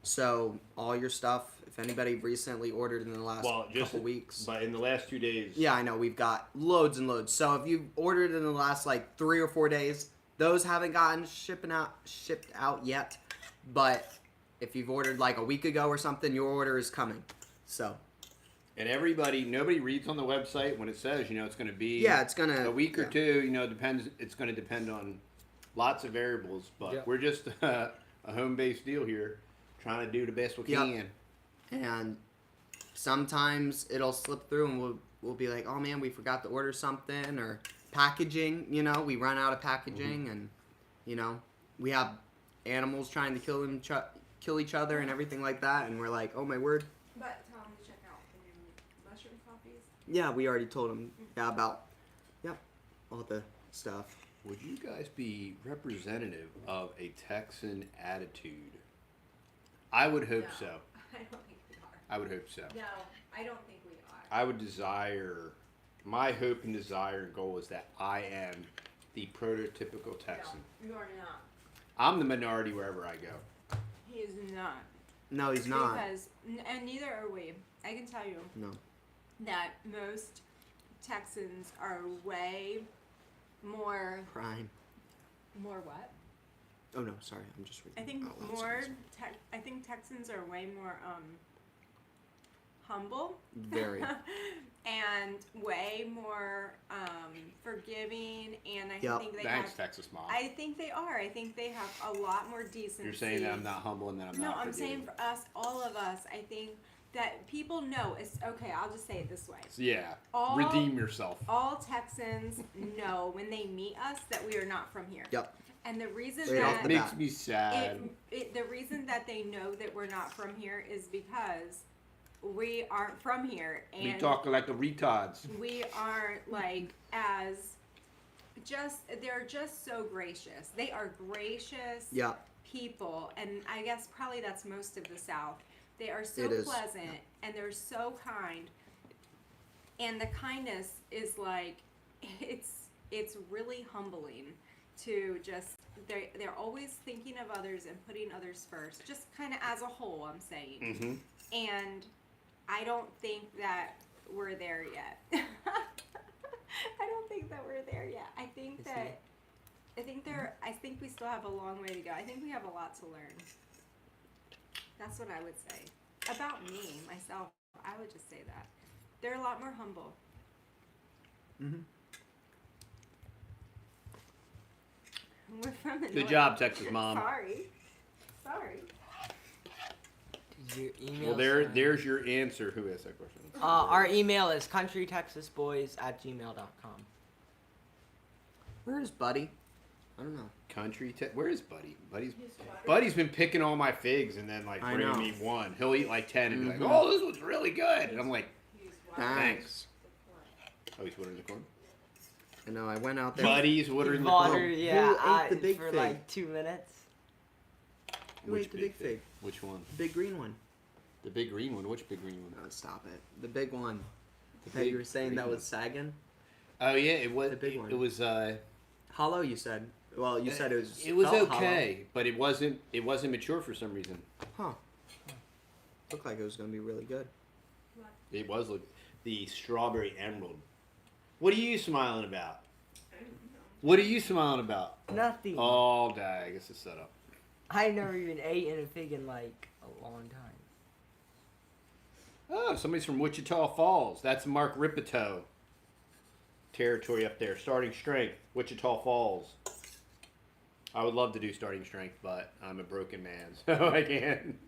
So all your stuff, if anybody recently ordered in the last couple weeks. But in the last 2 days. Yeah, I know. We've got loads and loads. So if you've ordered in the last like 3 or 4 days, those haven't gotten shipped out yet. But if you've ordered like a week ago or something, your order is coming. So. And nobody reads on the website when it says, it's going to be. Yeah, it's gonna a week or two. Depends. It's going to depend on lots of variables. But we're just a home-based deal here, trying to do the best we can. And sometimes it'll slip through, and we'll be like, oh man, we forgot to order something, or packaging. We run out of packaging, and we have animals trying to kill each other and everything like that, and we're like, oh my word. But tell them to check out the new mushroom coffees. Yeah, we already told them about all the stuff. Would you guys be representative of a Texan attitude? I would hope so. I don't think we are. I would hope so. No, I don't think we are. I would desire, my hope and desire and goal is that I am the prototypical Texan. No, you are not. I'm the minority wherever I go. He is not. No, he's not. Because, and neither are we. I can tell you that most Texans are way more. Prime. More what? Oh no, sorry, I'm just reading. I think I think Texans are way more humble. Very. And way more forgiving, and I think they Thanks, have. Texas Mom. I think they are. I think they have a lot more decency. You're saying that I'm not humble and that I'm not No, I'm forgiving. saying for us, all of us, I think that people know. It's okay. I'll just say it this way. Yeah. Redeem yourself. All Texans know when they meet us that we are not from here. Yep. And the reason Straight off that the makes me sad. the reason that they know that we're not from here is because we aren't from here, and We talk like the retards. we aren't like they're just so gracious. They are gracious people, and I guess probably that's most of the South. They are so pleasant and they're so kind, and the kindness is like it's really humbling to just they're always thinking of others and putting others first, just kind of as a whole, I'm saying. Mm-hmm. And I don't think that we're there yet. I don't think that we're there yet. I think we still have a long way to go. I think we have a lot to learn. That's what I would say. About me, myself, I would just say that. They're a lot more humble. Mm-hmm. We're from the Good north. job, Texas Mom. Sorry. Your email. Well, there's your answer. Who asked that question? Our email is countrytexasboys@gmail.com. Where is Buddy? I don't know. Where is Buddy? Buddy's been picking all my figs and then like I bringing know. me one. He'll eat like 10 and be like, Mhm. "Oh, this one's really good." And I'm like, Thanks. "Oh, he's watering the corn." I know. I went out there. Buddy's watering the Water, corn. yeah, Who ate the big for fig? like 2 minutes. Who ate the big fig? Which one? The big green one. The big green one. Which big green one? Oh, stop it. The big one. The That big you were saying green that one. was sagging. Oh yeah, it was. The big one. It was. Hollow, you said. Well, you said it was. It was felt okay, but it wasn't. It wasn't mature for some reason. Hollow. Huh. Looked like it was gonna be really good. It was the strawberry emerald. What are you smiling about? What are you smiling about? Nothing. All day. I guess it's set up. I never even ate in a fig in like a long time. Oh, somebody's from Wichita Falls. That's Mark Ripito territory up there. Starting strength, Wichita Falls. I would love to do starting strength, but I'm a broken man, so I can't.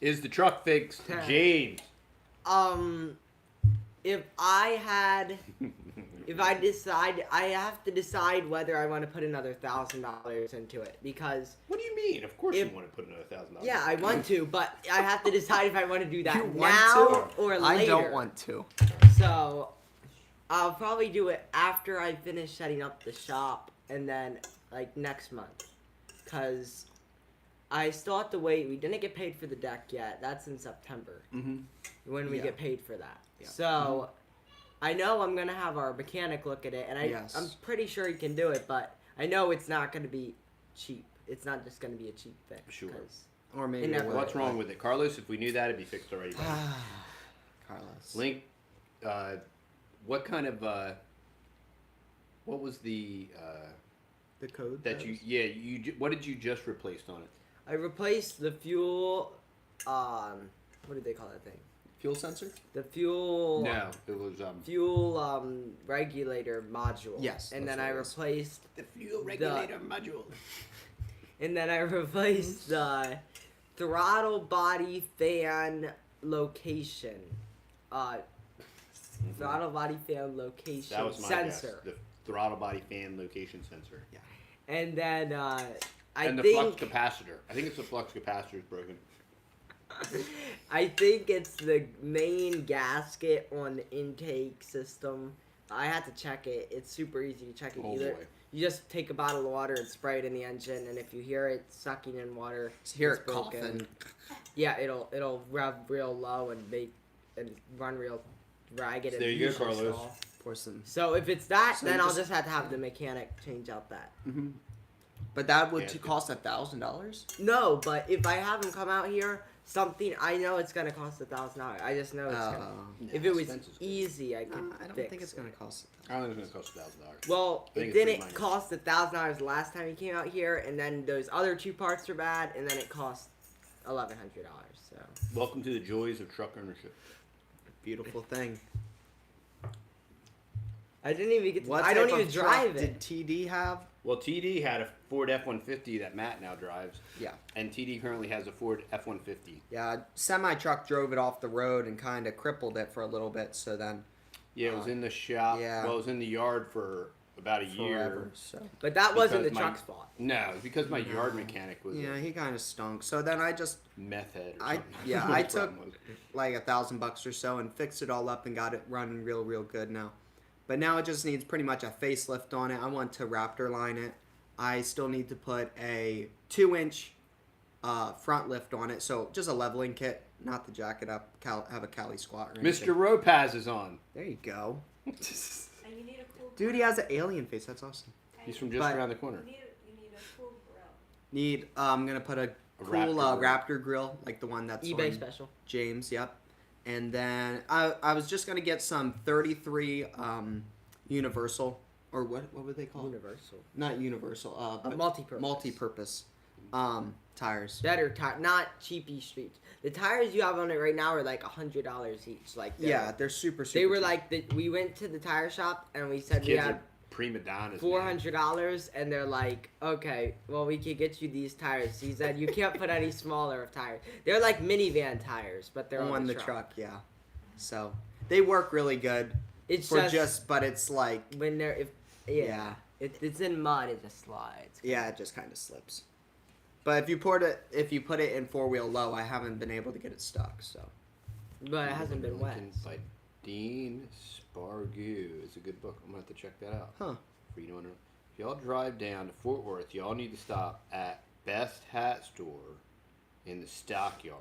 Is the truck fixed, James? If I have to decide whether I want to put another $1,000 into it, because What do you mean? Of course you want to put another $1,000. yeah, I want to, but I have to decide if I want to do that You want now to? or later. I don't want to. So I'll probably do it after I finish setting up the shop, and then like next month, cause I still have to wait. We didn't get paid for the deck yet. That's in September Mm-hmm. when we Yeah. get paid for that. Yeah. So I know I'm gonna have our mechanic look at it, and I'm pretty sure he can do it. But I know it's not going to be cheap. It's not just going to be a cheap thing. Sure. 'cause- Or maybe It never it What's will. wrong with it, Carlos? If we knew that, it'd be fixed already. buddy. Carlos. Link. What kind of? What was the The code that you? Yeah, what did you just replace on it? I replaced the fuel. What did they call that thing? fuel sensor? The fuel. No, it was Fuel regulator module. Yes, And that's then I what it is. replaced. the fuel regulator module. And then I replaced the throttle body fan location. Throttle body fan location That was my sensor. guess. The throttle body fan location sensor. Yeah. And then And the think flux capacitor. I think it's the flux capacitor is broken. I think it's the main gasket on the intake system. I had to check it. It's super easy to check it. Oh Either boy. you just take a bottle of water and spray it in the engine, and if you hear it sucking in water, Hear it's it broken. coughing. Yeah, it'll rev real low and run real ragged. So and there you go, usually Carlos. stall. Pour some. So if it's that, So then you I'll just- just have to have the mechanic change out that. Mm-hmm. But that would Yeah, cost $1,000. No, but if I have them come out here, something I know it's gonna cost $1,000. I just know it's gonna. If it was easy, I could. I don't fix think it's it. gonna cost. I don't think it's gonna cost $1,000. Well, I think it it's pretty didn't minor. cost $1,000 the last time he came out here, and then those other two parts were bad, and then it cost $1,100. So Welcome to the joys of truck ownership. Beautiful thing. I didn't even get. To, What I don't type even of truck drive did it. TD have? Well, TD had a Ford F-150 that Matt now drives. Yeah. And TD currently has a Ford F-150. Yeah, semi truck drove it off the road and kind of crippled it for a little bit. So then Yeah, it was in the shop. yeah. Well, it was in the yard for about a year. forever. So But that wasn't the Because my- truck's fault. No, it was because my yard mechanic was yeah, a he kind of stunk. So then I just meth head or I- something. yeah, What I his problem was. like $1,000 or so and fixed it all up and got it running real good now. But now it just needs pretty much a facelift on it. I want to Raptor line it. I still need to put a 2-inch front lift on it. So just a leveling kit, not the jacket up, have a Cali squat or anything. Mr. Ropaz is on. There you go. And you need a cool. Dude, he has an alien face. That's awesome. He's from just But- around the corner. You need a cool grill. I'm going to put a cool Raptor grill. Raptor grill, like the one that's eBay on special. James, yep. And then I was just going to get some 33 Universal, or what would they call it? Universal. Not Universal. But Multi-purpose. Multi-purpose tires. Better tire, not cheapy streets. The tires you have on it right now are like $100 each. Like Yeah, they're super. they were cheap. like we went to the tire shop and we said we Kids had are prima donnas. $400 and they're like, okay, well we could get you these tires. He said you can't put any smaller of tires. They're like minivan tires, but they're on the truck. truck. Yeah. So they work really good It's for just but it's like when they're yeah. it's in mud, it just slides. Yeah, it just kind of slips. But if you put it in 4-wheel low, I haven't been able to get it stuck. So But it hasn't been wet. Lincoln by Dean Spargoo. It's a good book. I'm gonna have to check that out. Huh. For you to know. If y'all drive down to Fort Worth, y'all need to stop at Best Hat Store in the Stockyards.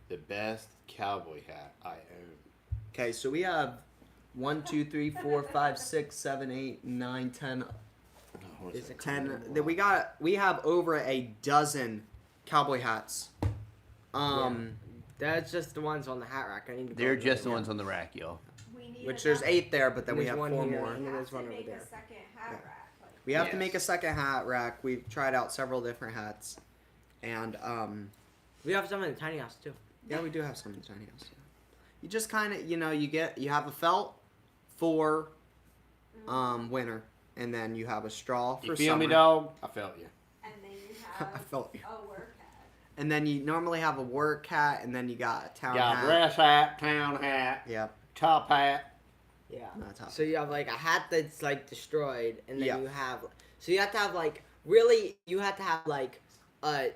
The best cowboy hat I own. Okay, so we have 1, 2, 3, 4, 5, 6, 7, 8, 9, 10. What is Is it? it 10 that we have over a dozen cowboy hats. That's just the ones on the hat rack. I need to go They're over just the there. ones on the rack, y'all. We need Which there's 8 there, but then we There's have one 4 here. more. And then there's one over make there. a second hat rack. Like, We have to Yes. make a second hat rack. We've tried out several different hats. And We have some in the tiny house too. yeah, we do have some in the tiny house. Yeah. You just kind of, you have a felt for winter, and then you have a straw for You feel summer. me, dog? I felt you. and then you I have felt you. a work hat. And then you normally have a work hat, and then you got a town Got hat. a grass hat, town hat, Yep. top hat. Yeah. Not top. So you have like a hat that's like destroyed, and then Yeah. you have. So you have to have like really. You have to have like a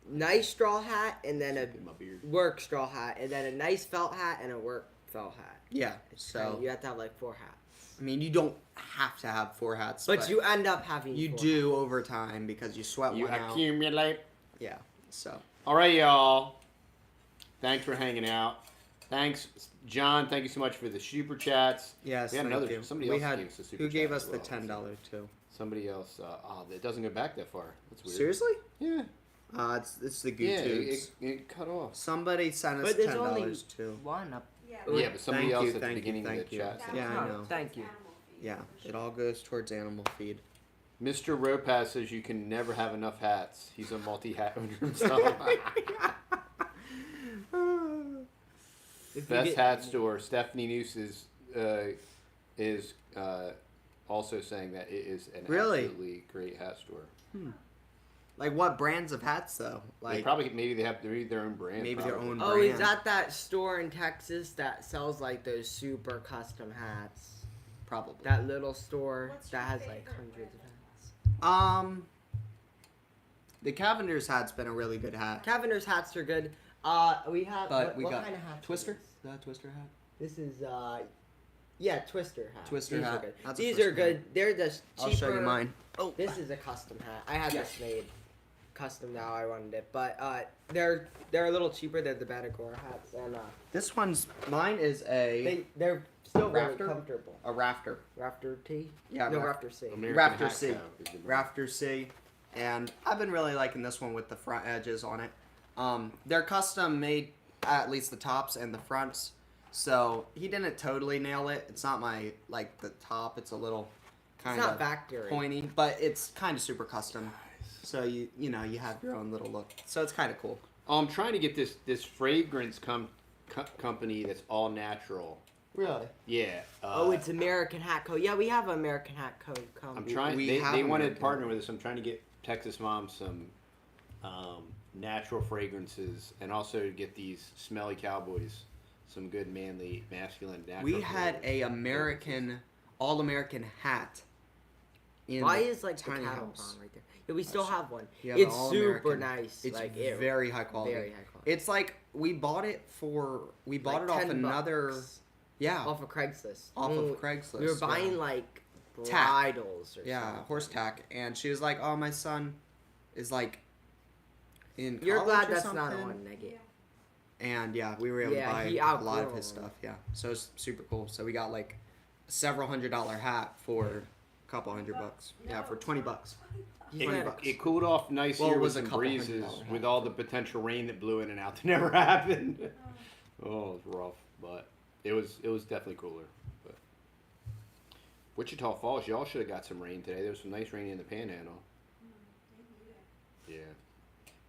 nice straw hat, and then a In my beard. work straw hat, and then a nice felt hat, and a work felt hat. Yeah. And So you have to have like 4 hats. I mean, you don't have to have 4 hats, But you end up having. you 4 do over time because you sweat You one out. accumulate. Yeah. So All right, y'all. Thanks for hanging out. Thanks, John. Thank you so much for the super chats. yes, We had thank another- you. somebody we else had gave us a super who gave chat us as the well. $10 too. Somebody else. It doesn't go back that far. That's weird. Seriously? Yeah. It's the Yeah, GoTubes. it cut off. Somebody sent us But there's $10 only too. one up. Yeah, Yeah, but somebody Thank else you, at the thank you, beginning of thank the you. chat. that said Yeah, was I towards know. Thank you. animal feed, Yeah, for it sure. all goes towards animal feed. Mr. Ropaz says you can never have enough hats. He's a multi-hat owner himself. If Best you get- hat store. Stephanie Noose is also saying that it is an Really? absolutely great hat store. Like what brands of hats though? They Like probably maybe they have their own brand. Maybe their probably. own Oh, is brand. that store in Texas that sells like those super custom hats? probably. That little store What's that your has like favorite hundreds of brand hats. The Cavender's hat's been a really good hat. Cavender's hats are good. We have. But what, we what got kind of hat? Twister? The Twister hat? This is yeah, Twister hat. Twister These hat. Are good. That's a These Twister are good. They're just cheaper. I'll show you mine. Oh, This is a custom hat. I had this made custom now. I wanted it, but they're a little cheaper. They're the Batagora hats, and mine is they're still Rafter? really comfortable. a rafter. Rafter T? Yeah, no, Rafter. Rafter C. American Rafter Hat C. Co. is the brand. Rafter C. And I've been really liking this one with the front edges on it. They're custom made, at least the tops and the fronts. So he didn't totally nail it. It's not my, like, the top. It's a little kind It's not of factory. pointy, but it's kind of super custom. So you you have your own little look. So it's kind of cool. I'm trying to get this fragrance company that's all natural. Really? Yeah. Oh, it's American Hat Co. Yeah, we have American Hat Co. Come. I'm trying. we They have wanted to American. partner with us. I'm trying to get Texas Mom some natural fragrances, and also to get these smelly cowboys some good manly, masculine, natural. We had fragrances. a all-American hat. In Why the is like the tiny cattle house. barn right there? Yeah, we still have one. You have an It's all-American. super nice. It's like very high quality. Very high quality. It's like we bought it Like it off 10 another bucks off of Craigslist. of Mm, Craigslist. We were yeah. buying like Tack. bridles or something. horse tack, and she was like, "Oh, my son is like in You're college glad or that's not something." on Nugget. And yeah, we were able Yeah, to he buy a lot of outgrew his them. stuff. Yeah, so it's super cool. So we got like a several $100 hat for a couple $100. Yeah, for $20. He's It, not- it cooled off nice Well, here it with was a some couple breezes, $100 with hat. all the potential rain that blew in and out that never happened. Oh, it was rough, but it was definitely cooler. But Wichita Falls, y'all should have got some rain today. There was some nice rain in the Panhandle. Yeah.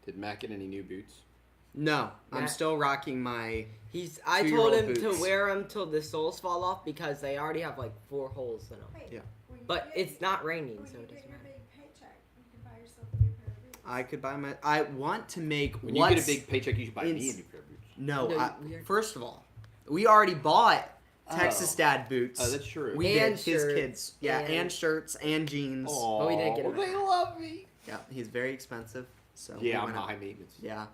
Did Matt get any new boots? No, I'm Matt- still rocking my. I told Two-year-old him boots. to wear them till the soles fall off because they already have like 4 holes in them. Hey, Yeah. when you But get- it's not raining, when so you it get doesn't your matter. big paycheck, you can buy yourself a new pair of boots. I could buy my. I want to make. When you what's, get a big paycheck, you should buy me a ins- new pair of boots. No, No, I, we are- first of all, we already bought Texas Dad boots. Oh, that's true. We And did his shirts. kids. Yeah, And- and shirts and jeans. Oh, But we didn't get him a they hat. love me. Yeah, he's very expensive. So Yeah, we I'm went out- high maintenance. Yeah.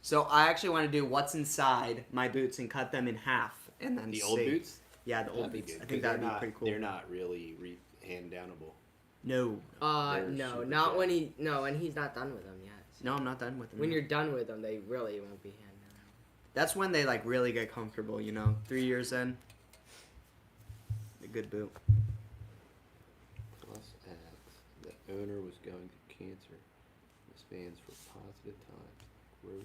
So I actually want to do what's inside my boots and cut them in half and then The old see. boots? Yeah, the old That'd be boots. good, I think 'cause that'd be they're not- pretty cool. They're not really hand downable. No. They're No, super not soft. when and he's not done with them yet. So No, I'm not done with them. when yet. you're done with them, they really won't be hand down. That's when they like really get comfortable, 3 years in. A good boot. Plus adds, the owner was going through cancer. This stands for positive times. Growth.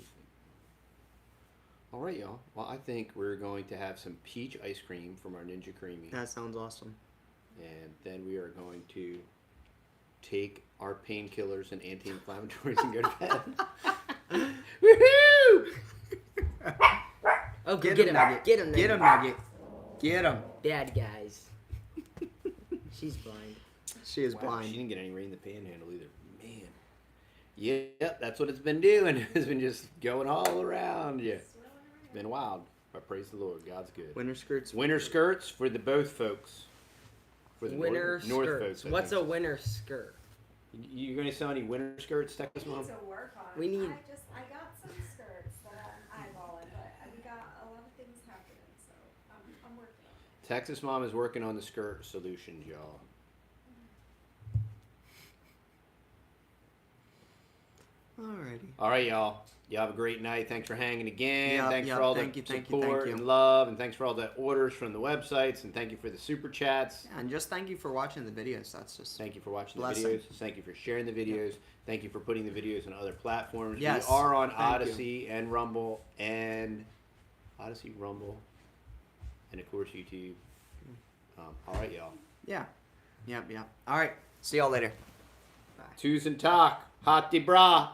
All right, y'all. Well, I think we're going to have some peach ice cream from our Ninja Creamy. That sounds awesome. And then we are going to take our painkillers and anti-inflammatories and go to bed. Woohoo! Oh, Get get him, him, Nugget. get him, Get him, Nugget. Get him. Bad guys. She's blind. She is Wow, blind. She didn't get any rain in the Panhandle either. Man. Yep, that's what it's been doing. It's been just going all around. Yeah. It's been wild. But praise the Lord. God's good. Winter skirts. Winter skirts for the both folks. For the Winter north skirts. folks. I What's a think. winter skirt? You going to sell any winter skirts, Texas We Mom? need to work on it. We need- I got some skirts that I'm eyeballing, but we got a lot of things happening, so I'm working on it. Texas Mom is working on the skirt solutions, y'all. Alrighty. All right, y'all. You have a great night. Thanks for hanging again. Yep, Thanks yep. for all Thank the you, thank you, support thank you. and love, and thanks for all the orders from the websites, and thank you for the super chats. And just thank you for watching the videos. That's just Thank you for watching Blessing. the videos. Thank you for sharing the videos. Thank you for putting the videos on other platforms. Yes, We are on thank Odyssey and Rumble and of course YouTube. All right, y'all. yeah. Yep. All right. See y'all later. Tusen tak. Hatti bra.